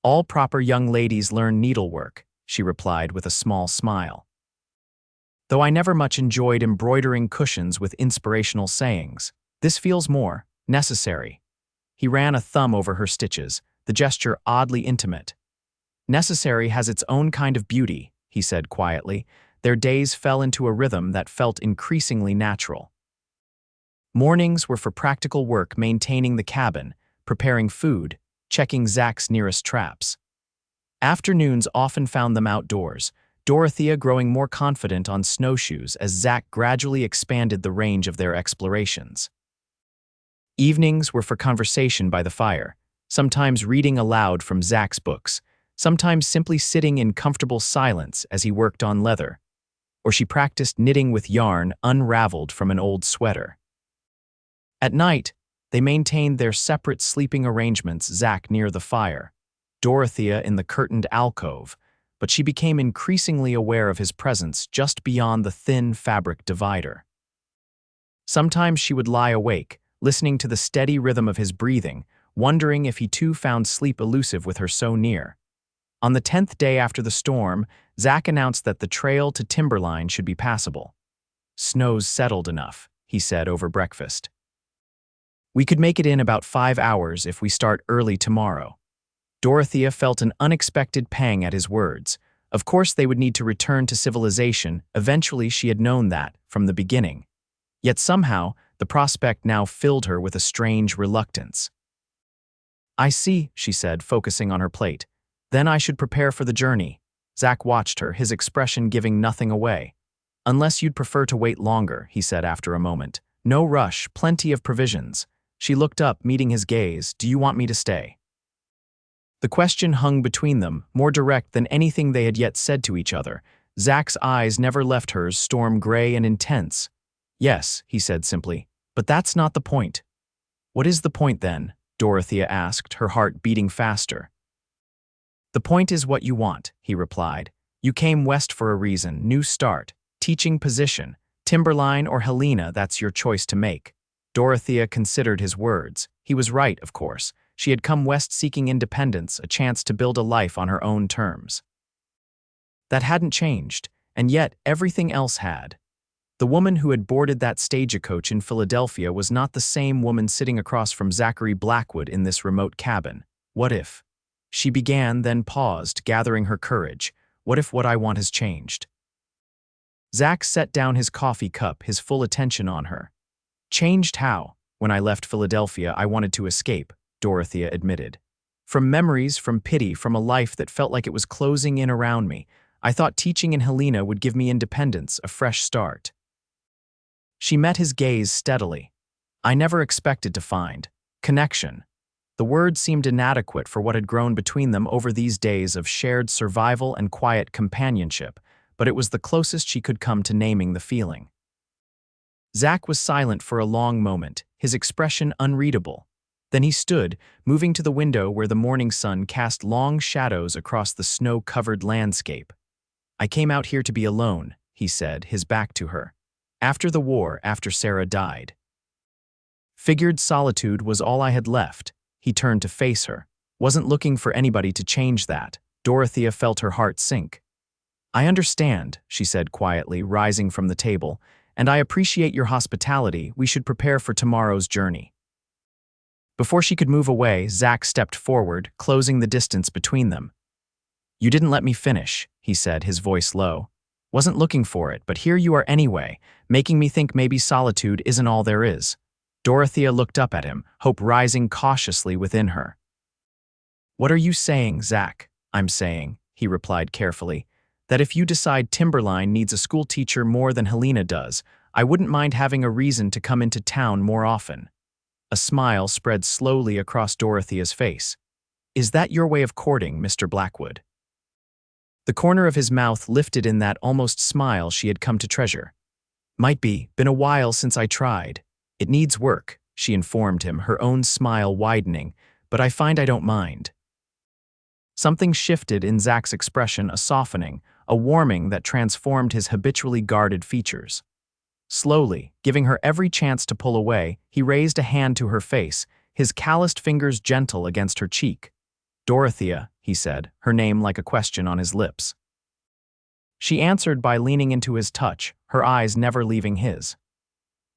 "All proper young ladies learn needlework," she replied with a small smile. "Though I never much enjoyed embroidering cushions with inspirational sayings, this feels more necessary." He ran a thumb over her stitches, the gesture oddly intimate. "Necessary has its own kind of beauty," he said quietly. Their days fell into a rhythm that felt increasingly natural. Mornings were for practical work, maintaining the cabin, preparing food, checking Zach's nearest traps. Afternoons often found them outdoors, Dorothea growing more confident on snowshoes as Zach gradually expanded the range of their explorations. Evenings were for conversation by the fire, sometimes reading aloud from Zach's books, sometimes simply sitting in comfortable silence as he worked on leather, or she practiced knitting with yarn unraveled from an old sweater. At night, they maintained their separate sleeping arrangements, Zach near the fire, Dorothea in the curtained alcove, but she became increasingly aware of his presence just beyond the thin fabric divider. Sometimes she would lie awake, listening to the steady rhythm of his breathing, wondering if he too found sleep elusive with her so near. On the 10th day after the storm, Zach announced that the trail to Timberline should be passable. "Snow's settled enough," he said over breakfast. "We could make it in about 5 hours if we start early tomorrow." Dorothea felt an unexpected pang at his words. Of course they would need to return to civilization, eventually she had known that from the beginning. Yet somehow, the prospect now filled her with a strange reluctance. "I see," she said, focusing on her plate. "Then I should prepare for the journey." Zach watched her, his expression giving nothing away. "Unless you'd prefer to wait longer," he said after a moment. "No rush, plenty of provisions." She looked up, meeting his gaze. "Do you want me to stay?" The question hung between them, more direct than anything they had yet said to each other. Zach's eyes never left hers, storm gray and intense. "Yes," he said simply, "but that's not the point." "What is the point then?" Dorothea asked, her heart beating faster. "The point is what you want," he replied. "You came west for a reason, new start, teaching position, Timberline or Helena, that's your choice to make." Dorothea considered his words. He was right, of course. She had come west seeking independence, a chance to build a life on her own terms. That hadn't changed, and yet everything else had. The woman who had boarded that stagecoach in Philadelphia was not the same woman sitting across from Zachary Blackwood in this remote cabin. What if? She began, then paused, gathering her courage. What if what I want has changed? Zach set down his coffee cup, his full attention on her. "Changed how? When I left Philadelphia, I wanted to escape," Dorothea admitted. "From memories, from pity, from a life that felt like it was closing in around me. I thought teaching in Helena would give me independence, a fresh start." She met his gaze steadily. "I never expected to find connection." The word seemed inadequate for what had grown between them over these days of shared survival and quiet companionship, but it was the closest she could come to naming the feeling. Zach was silent for a long moment, his expression unreadable. Then he stood, moving to the window where the morning sun cast long shadows across the snow-covered landscape. "I came out here to be alone," he said, his back to her. After the war, after Sarah died. Figured solitude was all I had left. He turned to face her. Wasn't looking for anybody to change that. Dorothea felt her heart sink. I understand, she said quietly, rising from the table, and I appreciate your hospitality. We should prepare for tomorrow's journey. Before she could move away, Zach stepped forward, closing the distance between them. You didn't let me finish, he said, his voice low. Wasn't looking for it, but here you are anyway, making me think maybe solitude isn't all there is. Dorothea looked up at him, hope rising cautiously within her. What are you saying, Zach? I'm saying, he replied carefully, that if you decide Timberline needs a schoolteacher more than Helena does, I wouldn't mind having a reason to come into town more often. A smile spread slowly across Dorothea's face. Is that your way of courting, Mr. Blackwood? The corner of his mouth lifted in that almost smile she had come to treasure. Might be, been a while since I tried. It needs work, she informed him, her own smile widening, but I find I don't mind. Something shifted in Zach's expression, a softening, a warming that transformed his habitually guarded features. Slowly, giving her every chance to pull away, he raised a hand to her face, his calloused fingers gentle against her cheek. Dorothea, he said, her name like a question on his lips. She answered by leaning into his touch, her eyes never leaving his.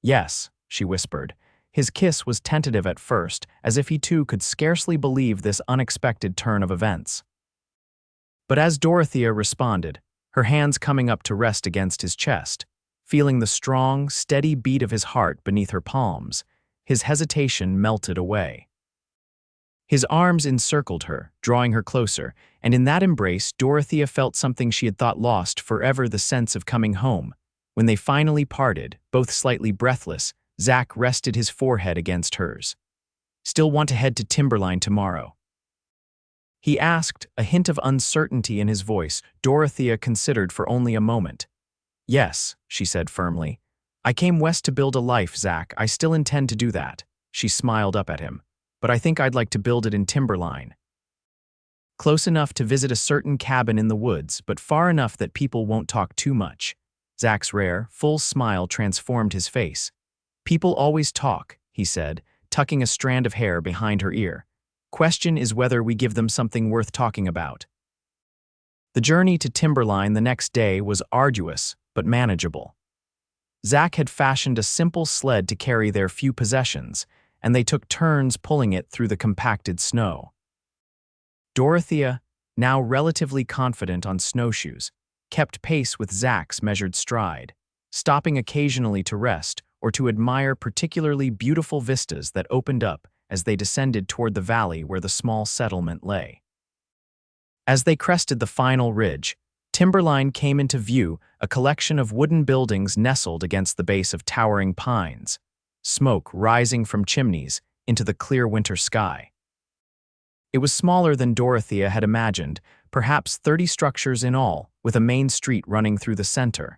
Yes, she whispered. His kiss was tentative at first, as if he too could scarcely believe this unexpected turn of events. But as Dorothea responded, her hands coming up to rest against his chest, feeling the strong, steady beat of his heart beneath her palms, his hesitation melted away. His arms encircled her, drawing her closer, and in that embrace Dorothea felt something she had thought lost forever, the sense of coming home. When they finally parted, both slightly breathless, Zach rested his forehead against hers. Still want to head to Timberline tomorrow? He asked, a hint of uncertainty in his voice. Dorothea considered for only a moment. Yes, she said firmly. I came west to build a life, Zach. I still intend to do that. She smiled up at him. But I think I'd like to build it in Timberline. Close enough to visit a certain cabin in the woods, but far enough that people won't talk too much. Zach's rare, full smile transformed his face. People always talk, he said, tucking a strand of hair behind her ear. Question is whether we give them something worth talking about. The journey to Timberline the next day was arduous, but manageable. Zach had fashioned a simple sled to carry their few possessions, and they took turns pulling it through the compacted snow. Dorothea, now relatively confident on snowshoes, kept pace with Zach's measured stride, stopping occasionally to rest or to admire particularly beautiful vistas that opened up as they descended toward the valley where the small settlement lay. As they crested the final ridge, Timberline came into view, a collection of wooden buildings nestled against the base of towering pines, smoke rising from chimneys into the clear winter sky. It was smaller than Dorothea had imagined, perhaps 30 structures in all, with a main street running through the center.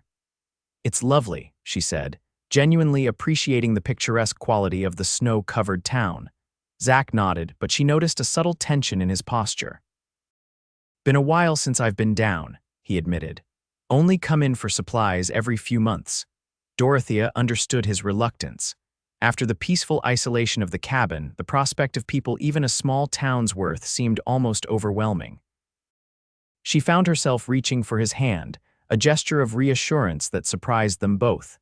It's lovely, she said, genuinely appreciating the picturesque quality of the snow-covered town. Zach nodded, but she noticed a subtle tension in his posture. Been a while since I've been down, he admitted. Only come in for supplies every few months. Dorothea understood his reluctance. After the peaceful isolation of the cabin, the prospect of people even a small town's worth seemed almost overwhelming. She found herself reaching for his hand, a gesture of reassurance that surprised them both.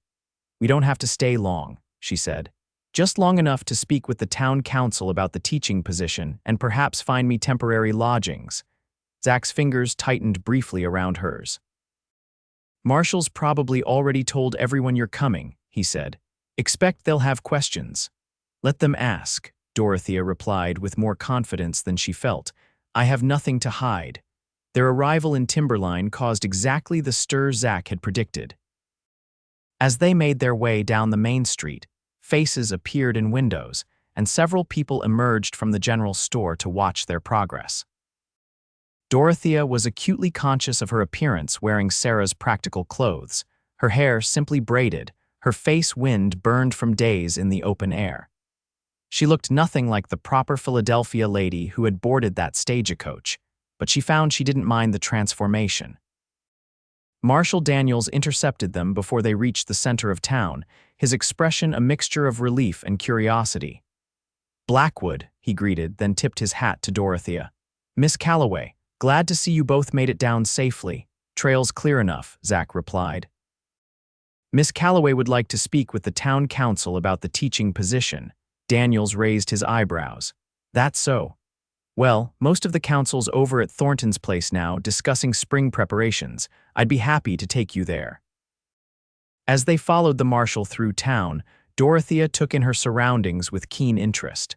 We don't have to stay long, she said. Just long enough to speak with the town council about the teaching position and perhaps find me temporary lodgings. Zach's fingers tightened briefly around hers. Marshall's probably already told everyone you're coming, he said. Expect they'll have questions. Let them ask, Dorothea replied with more confidence than she felt. I have nothing to hide. Their arrival in Timberline caused exactly the stir Zach had predicted. As they made their way down the main street, faces appeared in windows, and several people emerged from the general store to watch their progress. Dorothea was acutely conscious of her appearance wearing Sarah's practical clothes, her hair simply braided, her face wind burned from days in the open air. She looked nothing like the proper Philadelphia lady who had boarded that stagecoach, but she found she didn't mind the transformation. Marshal Daniels intercepted them before they reached the center of town, his expression a mixture of relief and curiosity. "Blackwood," he greeted, then tipped his hat to Dorothea. "Miss Calloway, glad to see you both made it down safely. Trail's clear enough," Zach replied. "Miss Calloway would like to speak with the town council about the teaching position." Daniels raised his eyebrows. "That's so. Well, most of the council's over at Thornton's place now discussing spring preparations. I'd be happy to take you there." As they followed the marshal through town, Dorothea took in her surroundings with keen interest.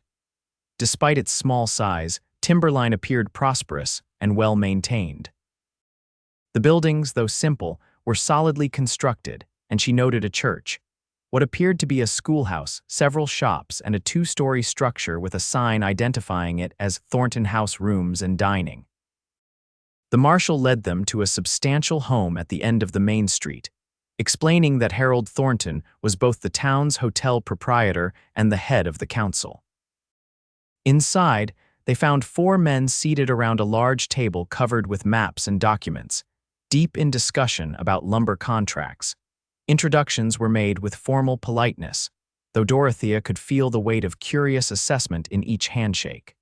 Despite its small size, Timberline appeared prosperous and well-maintained. The buildings, though simple, were solidly constructed, and she noted a church, what appeared to be a schoolhouse, several shops, and a two-story structure with a sign identifying it as Thornton House Rooms and Dining. The marshal led them to a substantial home at the end of the main street, explaining that Harold Thornton was both the town's hotel proprietor and the head of the council. Inside, they found 4 men seated around a large table covered with maps and documents, deep in discussion about lumber contracts. Introductions were made with formal politeness, though Dorothea could feel the weight of curious assessment in each handshake.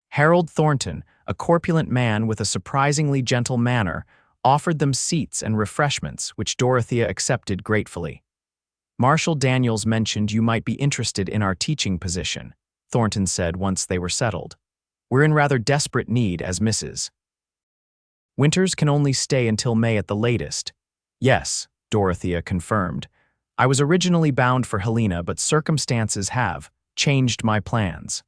Harold Thornton, a corpulent man with a surprisingly gentle manner, offered them seats and refreshments, which Dorothea accepted gratefully. "Marshal Daniels mentioned you might be interested in our teaching position," Thornton said once they were settled. "We're in rather desperate need as Mrs. Winters can only stay until May at the latest." "Yes," Dorothea confirmed. "I was originally bound for Helena, but circumstances have changed my plans."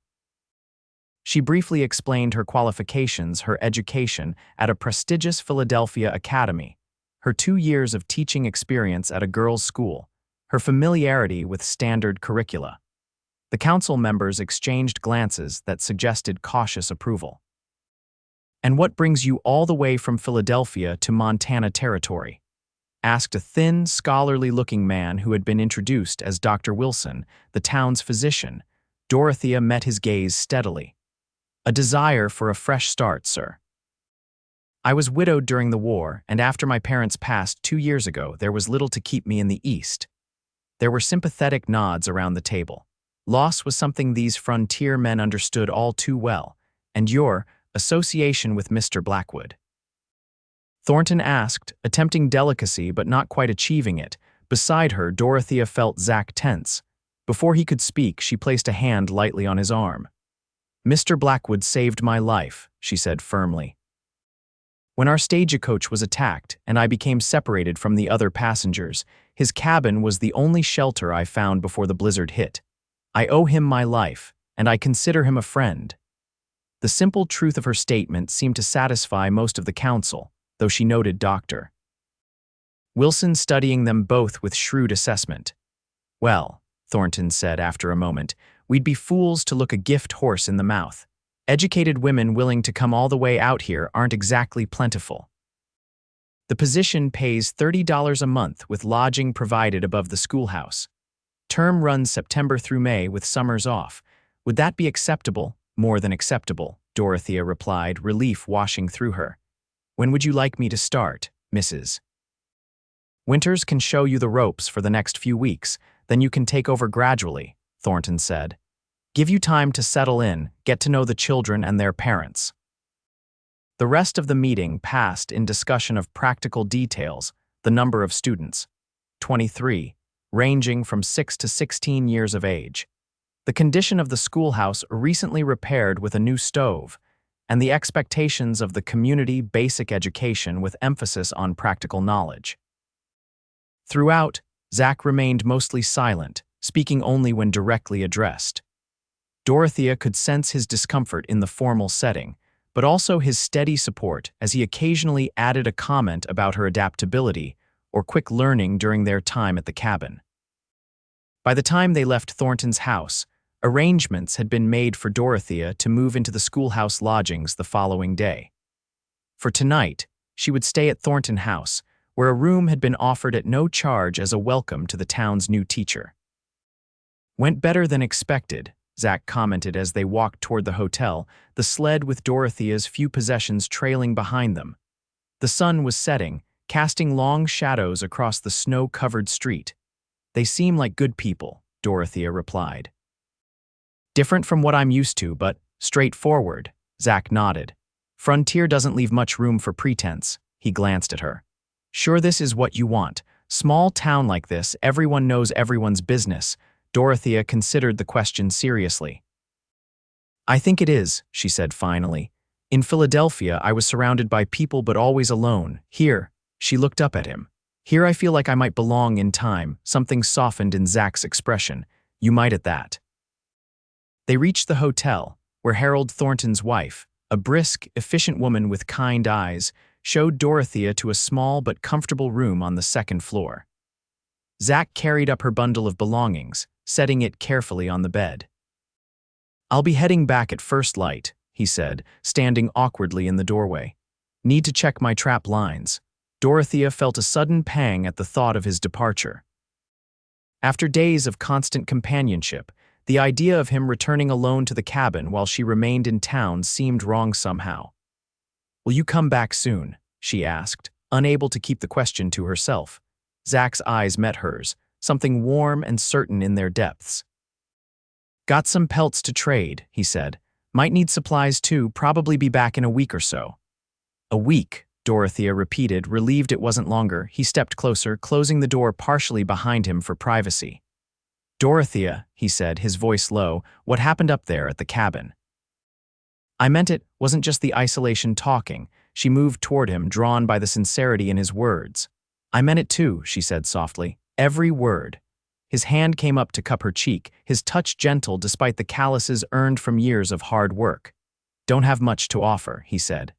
She briefly explained her qualifications, her education at a prestigious Philadelphia academy, her 2 years of teaching experience at a girls' school, her familiarity with standard curricula. The council members exchanged glances that suggested cautious approval. "And what brings you all the way from Philadelphia to Montana Territory?" asked a thin, scholarly-looking man who had been introduced as Dr. Wilson, the town's physician. Dorothea met his gaze steadily. "A desire for a fresh start, sir. I was widowed during the war, and after my parents passed 2 years ago, there was little to keep me in the East." There were sympathetic nods around the table. Loss was something these frontier men understood all too well, and your association with Mr. Blackwood. Thornton asked, attempting delicacy but not quite achieving it. Beside her, Dorothea felt Zach tense. Before he could speak, she placed a hand lightly on his arm. "Mr. Blackwood saved my life," she said firmly. "When our stagecoach was attacked and I became separated from the other passengers, his cabin was the only shelter I found before the blizzard hit. I owe him my life, and I consider him a friend." The simple truth of her statement seemed to satisfy most of the council, though she noted Dr. Wilson studying them both with shrewd assessment. "Well," Thornton said after a moment, "we'd be fools to look a gift horse in the mouth. Educated women willing to come all the way out here aren't exactly plentiful. The position pays $30 a month with lodging provided above the schoolhouse. Term runs September through May with summers off. Would that be acceptable?" "More than acceptable," Dorothea replied, relief washing through her. "When would you like me to start, Mrs. Winters can show you the ropes for the next few weeks, then you can take over gradually," Thornton said. "Give you time to settle in, get to know the children and their parents." The rest of the meeting passed in discussion of practical details, the number of students, 23, ranging from 6 to 16 years of age, the condition of the schoolhouse recently repaired with a new stove, and the expectations of the community basic education with emphasis on practical knowledge. Throughout, Zach remained mostly silent, speaking only when directly addressed. Dorothea could sense his discomfort in the formal setting, but also his steady support as he occasionally added a comment about her adaptability or quick learning during their time at the cabin. By the time they left Thornton's house, arrangements had been made for Dorothea to move into the schoolhouse lodgings the following day. For tonight, she would stay at Thornton House, where a room had been offered at no charge as a welcome to the town's new teacher. "Went better than expected," Zach commented as they walked toward the hotel, the sled with Dorothea's few possessions trailing behind them. The sun was setting, casting long shadows across the snow-covered street. "They seem like good people," Dorothea replied. "Different from what I'm used to, but straightforward," Zach nodded. "Frontier doesn't leave much room for pretense," he glanced at her. "Sure this is what you want? Small town like this, everyone knows everyone's business." Dorothea considered the question seriously. "I think it is," she said finally. "In Philadelphia, I was surrounded by people but always alone. Here," she looked up at him. "Here I feel like I might belong in time." Something softened in Zach's expression. "You might at that." They reached the hotel, where Harold Thornton's wife, a brisk, efficient woman with kind eyes, showed Dorothea to a small but comfortable room on the second floor. Zach carried up her bundle of belongings, setting it carefully on the bed. "I'll be heading back at first light," he said, standing awkwardly in the doorway. "Need to check my trap lines." Dorothea felt a sudden pang at the thought of his departure. After days of constant companionship, the idea of him returning alone to the cabin while she remained in town seemed wrong somehow. "Will you come back soon?" she asked, unable to keep the question to herself. Zach's eyes met hers, something warm and certain in their depths. "Got some pelts to trade," he said. "Might need supplies too, probably be back in a week or so." "A week," Dorothea repeated, relieved it wasn't longer. He stepped closer, closing the door partially behind him for privacy. "Dorothea," he said, his voice low, "what happened up there at the cabin?" "I meant it wasn't just the isolation talking." She moved toward him, drawn by the sincerity in his words. "I meant it too," she said softly. "Every word." His hand came up to cup her cheek, his touch gentle despite the calluses earned from years of hard work. "Don't have much to offer," he said.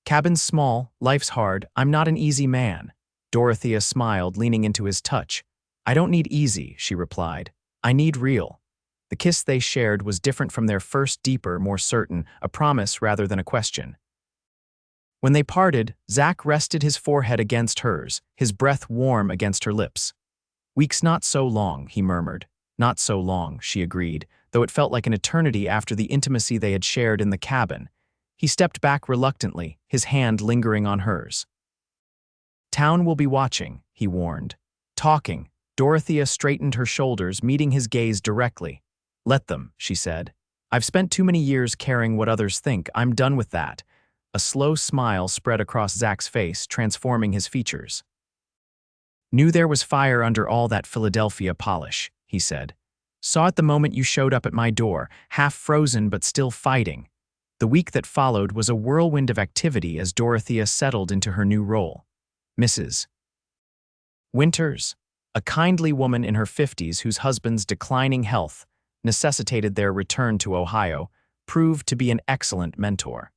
"Cabin's small, life's hard, I'm not an easy man." Dorothea smiled, leaning into his touch. "I don't need easy," she replied. "I need real." The kiss they shared was different from their first, deeper, more certain, a promise rather than a question. When they parted, Zach rested his forehead against hers, his breath warm against her lips. "Weeks not so long," he murmured. "Not so long," she agreed, though it felt like an eternity after the intimacy they had shared in the cabin. He stepped back reluctantly, his hand lingering on hers. "Town will be watching," he warned. "Talking." Dorothea straightened her shoulders, meeting his gaze directly. "Let them," she said. "I've spent too many years caring what others think. I'm done with that." A slow smile spread across Zach's face, transforming his features. "Knew there was fire under all that Philadelphia polish," he said. "Saw it the moment you showed up at my door, half frozen but still fighting." The week that followed was a whirlwind of activity as Dorothea settled into her new role. Mrs. Winters, a kindly woman in her 50s whose husband's declining health necessitated their return to Ohio, proved to be an excellent mentor.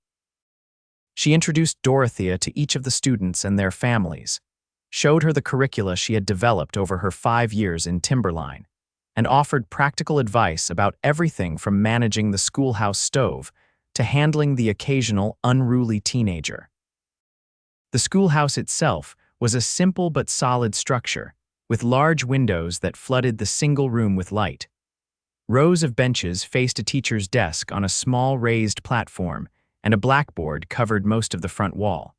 She introduced Dorothea to each of the students and their families, showed her the curricula she had developed over her 5 years in Timberline, and offered practical advice about everything from managing the schoolhouse stove to handling the occasional unruly teenager. The schoolhouse itself was a simple but solid structure, with large windows that flooded the single room with light. Rows of benches faced a teacher's desk on a small raised platform, and a blackboard covered most of the front wall.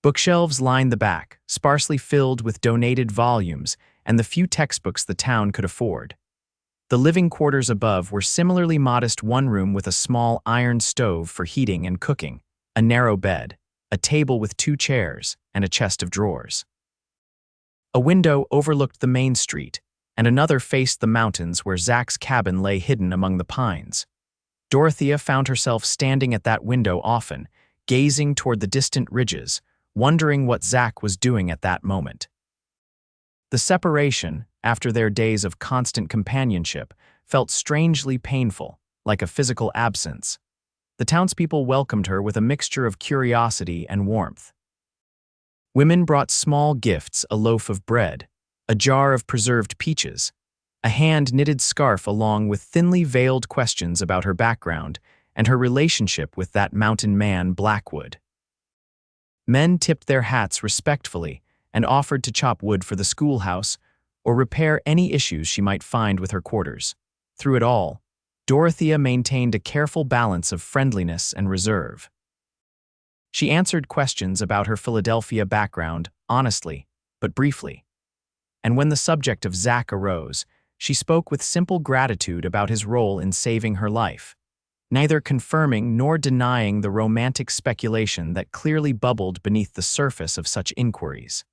Bookshelves lined the back, sparsely filled with donated volumes and the few textbooks the town could afford. The living quarters above were similarly modest, one room with a small iron stove for heating and cooking, a narrow bed, a table with 2 chairs, and a chest of drawers. A window overlooked the main street, and another faced the mountains where Zach's cabin lay hidden among the pines. Dorothea found herself standing at that window often, gazing toward the distant ridges, wondering what Zach was doing at that moment. The separation, after their days of constant companionship, felt strangely painful, like a physical absence. The townspeople welcomed her with a mixture of curiosity and warmth. Women brought small gifts, a loaf of bread, a jar of preserved peaches, a hand-knitted scarf along with thinly veiled questions about her background and her relationship with that mountain man Blackwood. Men tipped their hats respectfully and offered to chop wood for the schoolhouse or repair any issues she might find with her quarters. Through it all, Dorothea maintained a careful balance of friendliness and reserve. She answered questions about her Philadelphia background, honestly, but briefly. And when the subject of Zach arose, she spoke with simple gratitude about his role in saving her life, neither confirming nor denying the romantic speculation that clearly bubbled beneath the surface of such inquiries.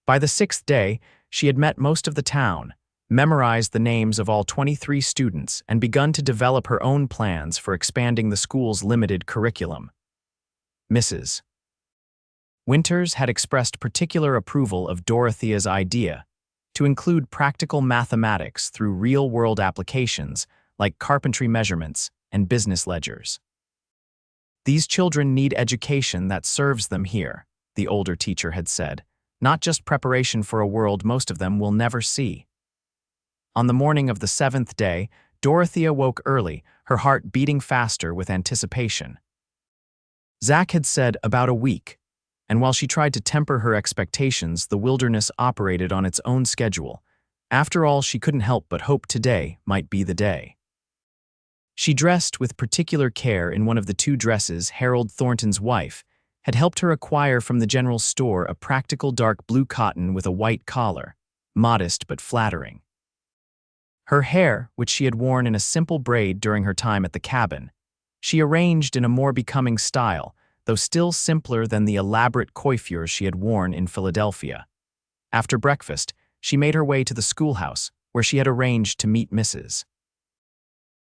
By the 6th day, she had met most of the town, memorized the names of all 23 students, and begun to develop her own plans for expanding the school's limited curriculum. Mrs. Winters had expressed particular approval of Dorothea's idea to include practical mathematics through real-world applications like carpentry measurements and business ledgers. "These children need education that serves them here," the older teacher had said, "not just preparation for a world most of them will never see." On the morning of the 7th day, Dorothea woke early, her heart beating faster with anticipation. Zach had said about a week, and while she tried to temper her expectations, the wilderness operated on its own schedule. After all, she couldn't help but hope today might be the day. She dressed with particular care in one of the 2 dresses Harold Thornton's wife had helped her acquire from the general store, a practical dark blue cotton with a white collar, modest but flattering. Her hair, which she had worn in a simple braid during her time at the cabin, she arranged in a more becoming style, though still simpler than the elaborate coiffures she had worn in Philadelphia. After breakfast, she made her way to the schoolhouse, where she had arranged to meet Mrs.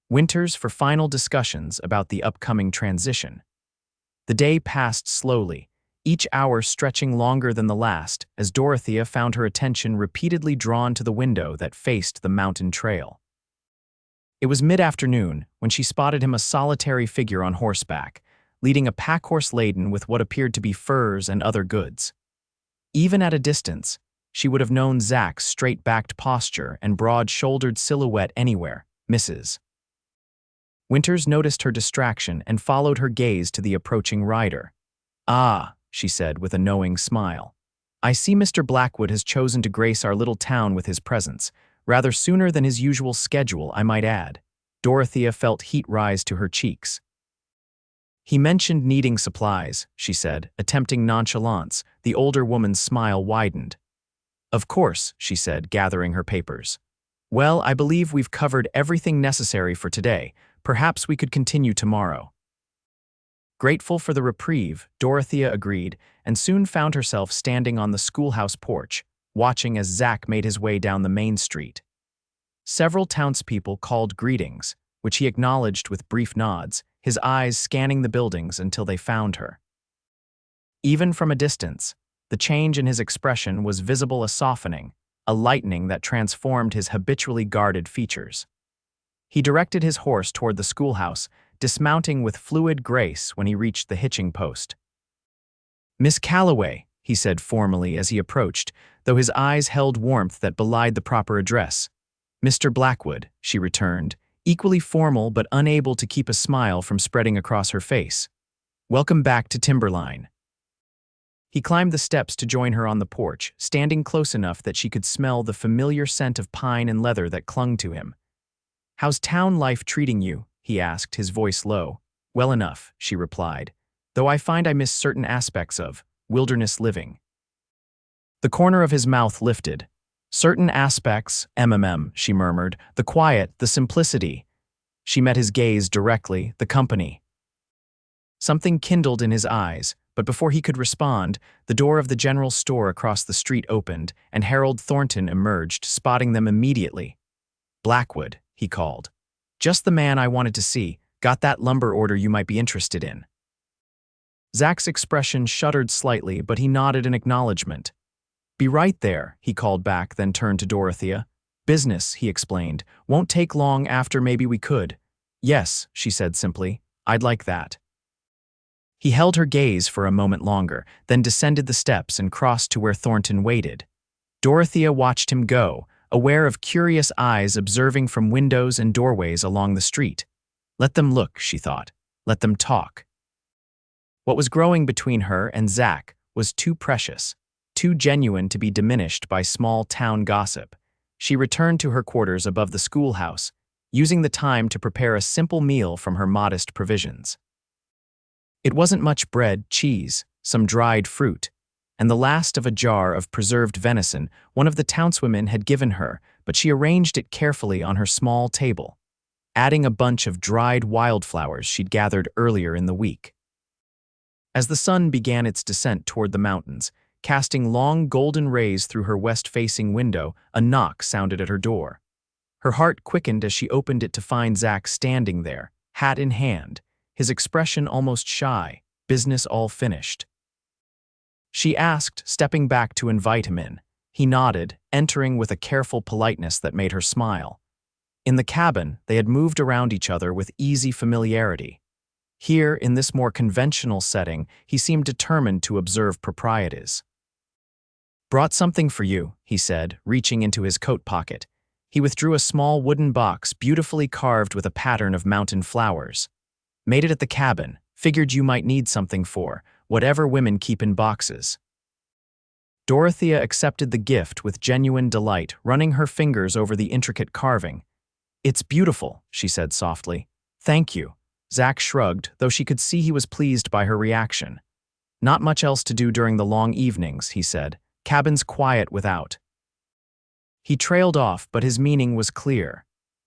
Winters for final discussions about the upcoming transition. The day passed slowly, each hour stretching longer than the last, as Dorothea found her attention repeatedly drawn to the window that faced the mountain trail. It was mid-afternoon when she spotted him, a solitary figure on horseback, leading a pack-horse laden with what appeared to be furs and other goods. Even at a distance, she would have known Zach's straight-backed posture and broad-shouldered silhouette anywhere. Mrs. Winters noticed her distraction and followed her gaze to the approaching rider. "Ah," she said with a knowing smile. "I see Mr. Blackwood has chosen to grace our little town with his presence, rather sooner than his usual schedule, I might add." Dorothea felt heat rise to her cheeks. "He mentioned needing supplies," she said, attempting nonchalance. The older woman's smile widened. "Of course," she said, gathering her papers. "Well, I believe we've covered everything necessary for today. Perhaps we could continue tomorrow." Grateful for the reprieve, Dorothea agreed, and soon found herself standing on the schoolhouse porch, watching as Zach made his way down the main street. Several townspeople called greetings, which he acknowledged with brief nods, his eyes scanning the buildings until they found her. Even from a distance, the change in his expression was visible, a softening, a lightening that transformed his habitually guarded features. He directed his horse toward the schoolhouse, dismounting with fluid grace when he reached the hitching post. "Miss Calloway," he said formally as he approached, though his eyes held warmth that belied the proper address. "Mr. Blackwood," she returned, equally formal but unable to keep a smile from spreading across her face. "Welcome back to Timberline." He climbed the steps to join her on the porch, standing close enough that she could smell the familiar scent of pine and leather that clung to him. "How's town life treating you?" he asked, his voice low. "Well enough," she replied, "though I find I miss certain aspects of wilderness living." The corner of his mouth lifted. "Certain aspects, she murmured. "The quiet, the simplicity." She met his gaze directly, "the company." Something kindled in his eyes, but before he could respond, the door of the general store across the street opened, and Harold Thornton emerged, spotting them immediately. "Blackwood," he called. "Just the man I wanted to see. Got that lumber order you might be interested in." Zach's expression shuddered slightly, but he nodded in acknowledgement. "Be right there," he called back, then turned to Dorothea. "Business," he explained. "Won't take long after, maybe we could." "Yes," she said simply. "I'd like that." He held her gaze for a moment longer, then descended the steps and crossed to where Thornton waited. Dorothea watched him go, aware of curious eyes observing from windows and doorways along the street. Let them look, she thought. Let them talk. What was growing between her and Zach was too precious, too genuine to be diminished by small-town gossip. She returned to her quarters above the schoolhouse, using the time to prepare a simple meal from her modest provisions. It wasn't much bread, cheese, some dried fruit, and the last of a jar of preserved venison one of the townswomen had given her, but she arranged it carefully on her small table, adding a bunch of dried wildflowers she'd gathered earlier in the week. As the sun began its descent toward the mountains, casting long golden rays through her west-facing window, a knock sounded at her door. Her heart quickened as she opened it to find Zach standing there, hat in hand, his expression almost shy, business all finished. She asked, stepping back to invite him in. He nodded, entering with a careful politeness that made her smile. In the cabin, they had moved around each other with easy familiarity. Here, in this more conventional setting, he seemed determined to observe proprieties. "Brought something for you," he said, reaching into his coat pocket. He withdrew a small wooden box beautifully carved with a pattern of mountain flowers. "Made it at the cabin. Figured you might need something for whatever women keep in boxes." Dorothea accepted the gift with genuine delight, running her fingers over the intricate carving. "It's beautiful," she said softly. "Thank you." Zach shrugged, though she could see he was pleased by her reaction. "Not much else to do during the long evenings," he said. "Cabin's quiet without." He trailed off, but his meaning was clear.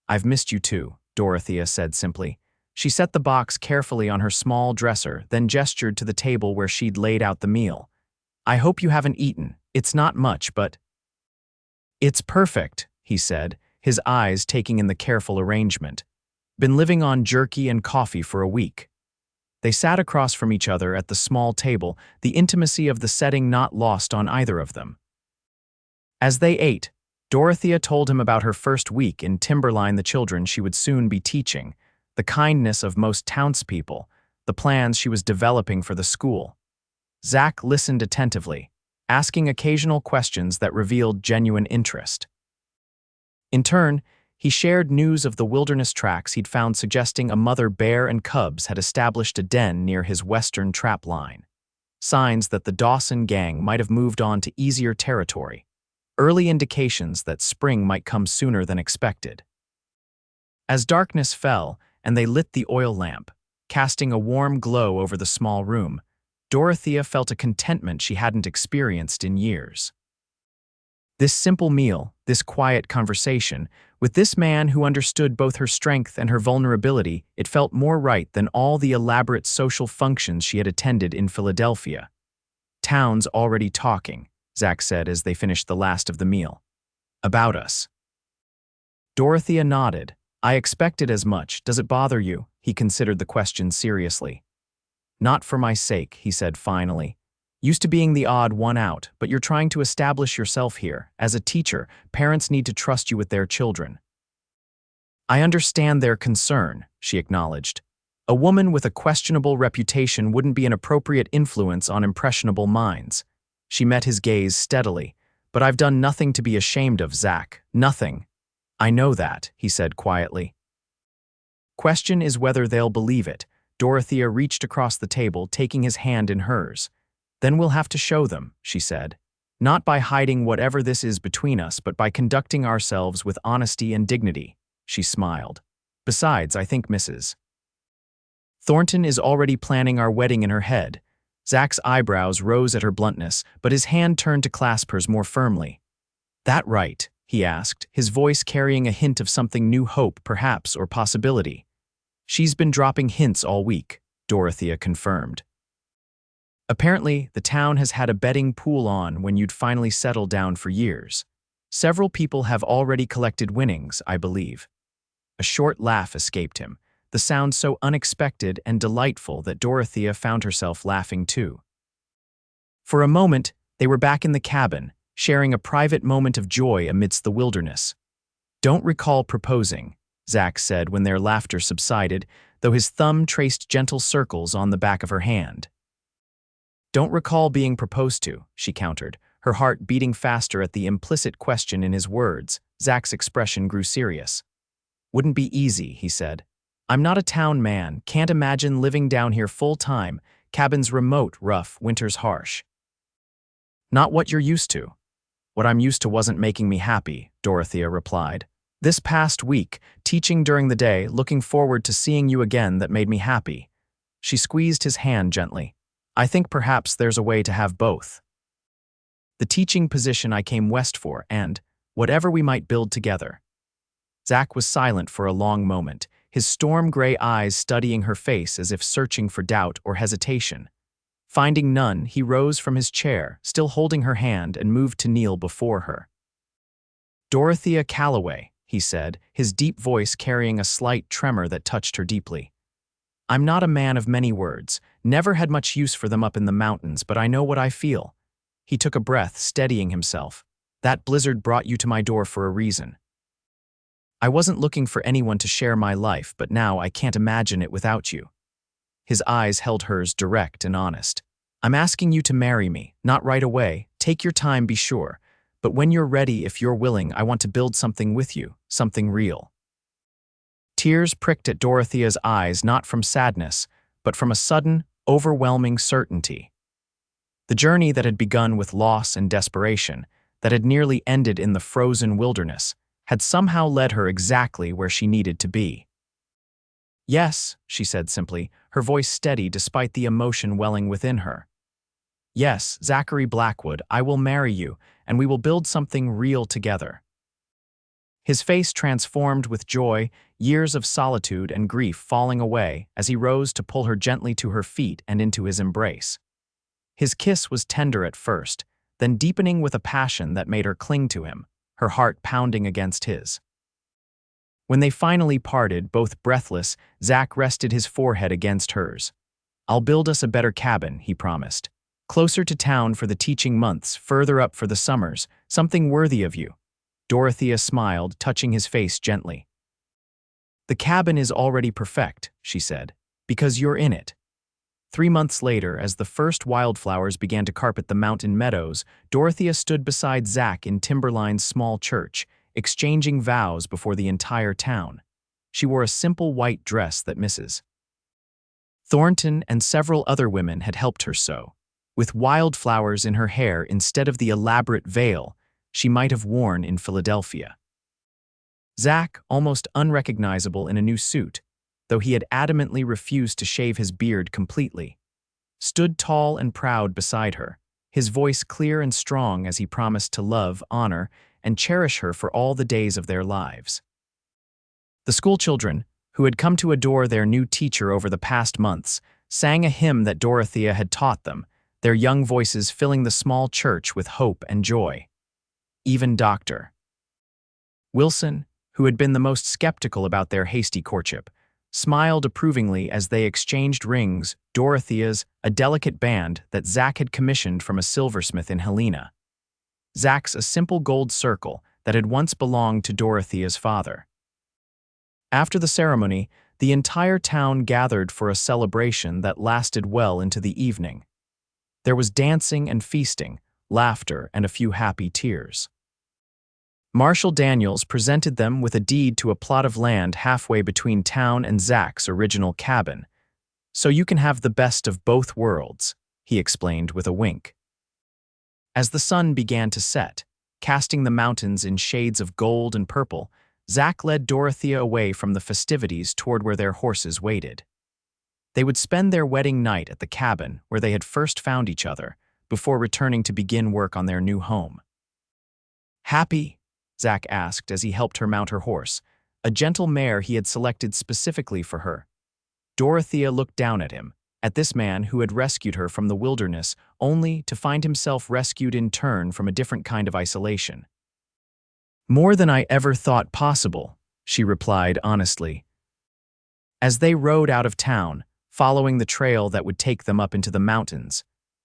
"I've missed you too," Dorothea said simply. She set the box carefully on her small dresser, then gestured to the table where she'd laid out the meal. "I hope you haven't eaten. It's not much, but—" "It's perfect," he said, his eyes taking in the careful arrangement. "Been living on jerky and coffee for a week." They sat across from each other at the small table, the intimacy of the setting not lost on either of them. As they ate, Dorothea told him about her first week in Timberline, the children she would soon be teaching, the kindness of most townspeople, the plans she was developing for the school. Zach listened attentively, asking occasional questions that revealed genuine interest. In turn, he shared news of the wilderness tracks he'd found suggesting a mother bear and cubs had established a den near his western trap line. Signs that the Dawson gang might have moved on to easier territory. Early indications that spring might come sooner than expected. As darkness fell and they lit the oil lamp, casting a warm glow over the small room, Dorothea felt a contentment she hadn't experienced in years. This simple meal, this quiet conversation, with this man who understood both her strength and her vulnerability, it felt more right than all the elaborate social functions she had attended in Philadelphia. "Town's already talking," Zach said as they finished the last of the meal. "About us." Dorothea nodded. "I expected as much. Does it bother you?" He considered the question seriously. "Not for my sake," he said finally. "Used to being the odd one out, but you're trying to establish yourself here. As a teacher, parents need to trust you with their children." "I understand their concern," she acknowledged. "A woman with a questionable reputation wouldn't be an appropriate influence on impressionable minds." She met his gaze steadily. "But I've done nothing to be ashamed of, Zach. Nothing." "I know that," he said quietly. "Question is whether they'll believe it." Dorothea reached across the table, taking his hand in hers. "Then we'll have to show them," she said. "Not by hiding whatever this is between us, but by conducting ourselves with honesty and dignity." She smiled. "Besides, I think Mrs. Thornton is already planning our wedding in her head." Zach's eyebrows rose at her bluntness, but his hand turned to clasp hers more firmly. "That right?" he asked, his voice carrying a hint of something new, hope, perhaps, or possibility. "She's been dropping hints all week," Dorothea confirmed. "Apparently, the town has had a betting pool on when you'd finally settled down for years. Several people have already collected winnings, I believe." A short laugh escaped him, the sound so unexpected and delightful that Dorothea found herself laughing too. For a moment, they were back in the cabin, sharing a private moment of joy amidst the wilderness. "Don't recall proposing," Zach said when their laughter subsided, though his thumb traced gentle circles on the back of her hand. "Don't recall being proposed to," she countered, her heart beating faster at the implicit question in his words. Zach's expression grew serious. "Wouldn't be easy," he said. "I'm not a town man, can't imagine living down here full-time, cabin's remote, rough, winter's harsh." "Not what you're used to." "What I'm used to wasn't making me happy," Dorothea replied. "This past week, teaching during the day, looking forward to seeing you again, that made me happy. She squeezed his hand gently. I think perhaps there's a way to have both. The teaching position I came west for and whatever we might build together. Zach was silent for a long moment, his storm-gray eyes studying her face as if searching for doubt or hesitation. Finding none, he rose from his chair, still holding her hand, and moved to kneel before her. Dorothea Calloway, he said, his deep voice carrying a slight tremor that touched her deeply. I'm not a man of many words, never had much use for them up in the mountains, but I know what I feel. He took a breath, steadying himself. That blizzard brought you to my door for a reason. I wasn't looking for anyone to share my life, but now I can't imagine it without you. His eyes held hers, direct and honest. I'm asking you to marry me, not right away. Take your time, be sure. But when you're ready, if you're willing, I want to build something with you, something real. Tears pricked at Dorothea's eyes, not from sadness, but from a sudden, overwhelming certainty. The journey that had begun with loss and desperation, that had nearly ended in the frozen wilderness, had somehow led her exactly where she needed to be. Yes, she said simply, her voice steady despite the emotion welling within her. Yes, Zachary Blackwood, I will marry you, and we will build something real together. His face transformed with joy, years of solitude and grief falling away as he rose to pull her gently to her feet and into his embrace. His kiss was tender at first, then deepening with a passion that made her cling to him, her heart pounding against his. When they finally parted, both breathless, Zach rested his forehead against hers. I'll build us a better cabin, he promised. Closer to town for the teaching months, further up for the summers, something worthy of you. Dorothea smiled, touching his face gently. The cabin is already perfect, she said, because you're in it. 3 months later, as the first wildflowers began to carpet the mountain meadows, Dorothea stood beside Zach in Timberline's small church, exchanging vows before the entire town. She wore a simple white dress that Mrs. Thornton and several other women had helped her sew, with wildflowers in her hair instead of the elaborate veil she might have worn in Philadelphia. Zach, almost unrecognizable in a new suit, though he had adamantly refused to shave his beard completely, stood tall and proud beside her, his voice clear and strong as he promised to love, honor, and cherish her for all the days of their lives. The schoolchildren, who had come to adore their new teacher over the past months, sang a hymn that Dorothea had taught them, their young voices filling the small church with hope and joy. Even Dr. Wilson, who had been the most skeptical about their hasty courtship, smiled approvingly as they exchanged rings, Dorothea's, a delicate band that Zach had commissioned from a silversmith in Helena. Zach's a simple gold circle that had once belonged to Dorothea's father. After the ceremony, the entire town gathered for a celebration that lasted well into the evening. There was dancing and feasting, laughter, and a few happy tears. Marshal Daniels presented them with a deed to a plot of land halfway between town and Zach's original cabin. So you can have the best of both worlds, he explained with a wink. As the sun began to set, casting the mountains in shades of gold and purple, Zach led Dorothea away from the festivities toward where their horses waited. They would spend their wedding night at the cabin where they had first found each other, before returning to begin work on their new home. Happy? Zach asked as he helped her mount her horse, a gentle mare he had selected specifically for her. Dorothea looked down at him, at this man who had rescued her from the wilderness, only to find himself rescued in turn from a different kind of isolation. More than I ever thought possible, she replied honestly. As they rode out of town, following the trail that would take them up into the mountains,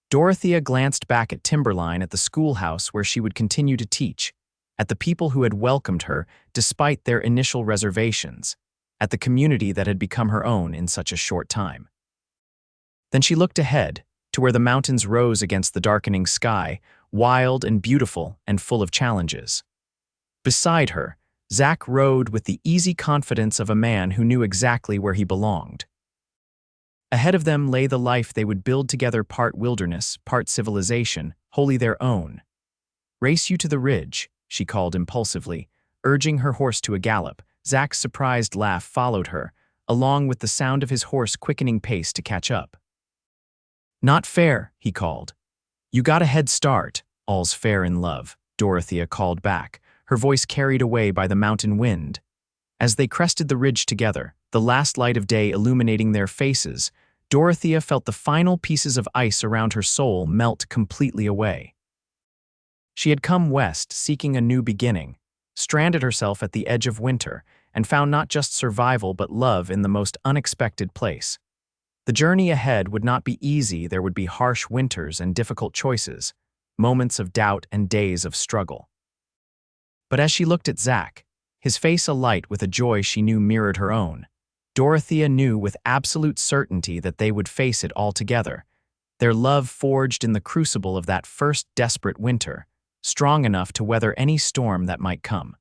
Dorothea glanced back at Timberline, at the schoolhouse where she would continue to teach, at the people who had welcomed her despite their initial reservations, at the community that had become her own in such a short time. Then she looked ahead, to where the mountains rose against the darkening sky, wild and beautiful and full of challenges. Beside her, Zach rode with the easy confidence of a man who knew exactly where he belonged. Ahead of them lay the life they would build together, part wilderness, part civilization, wholly their own. Race you to the ridge, she called impulsively, urging her horse to a gallop. Zach's surprised laugh followed her, along with the sound of his horse quickening pace to catch up. "Not fair," he called. "You got a head start." "All's fair in love," Dorothea called back, her voice carried away by the mountain wind. As they crested the ridge together, the last light of day illuminating their faces, Dorothea felt the final pieces of ice around her soul melt completely away. She had come west seeking a new beginning, stranded herself at the edge of winter, and found not just survival but love in the most unexpected place. The journey ahead would not be easy. There would be harsh winters and difficult choices, moments of doubt and days of struggle. But as she looked at Zach, his face alight with a joy she knew mirrored her own, Dorothea knew with absolute certainty that they would face it all together, their love forged in the crucible of that first desperate winter, strong enough to weather any storm that might come.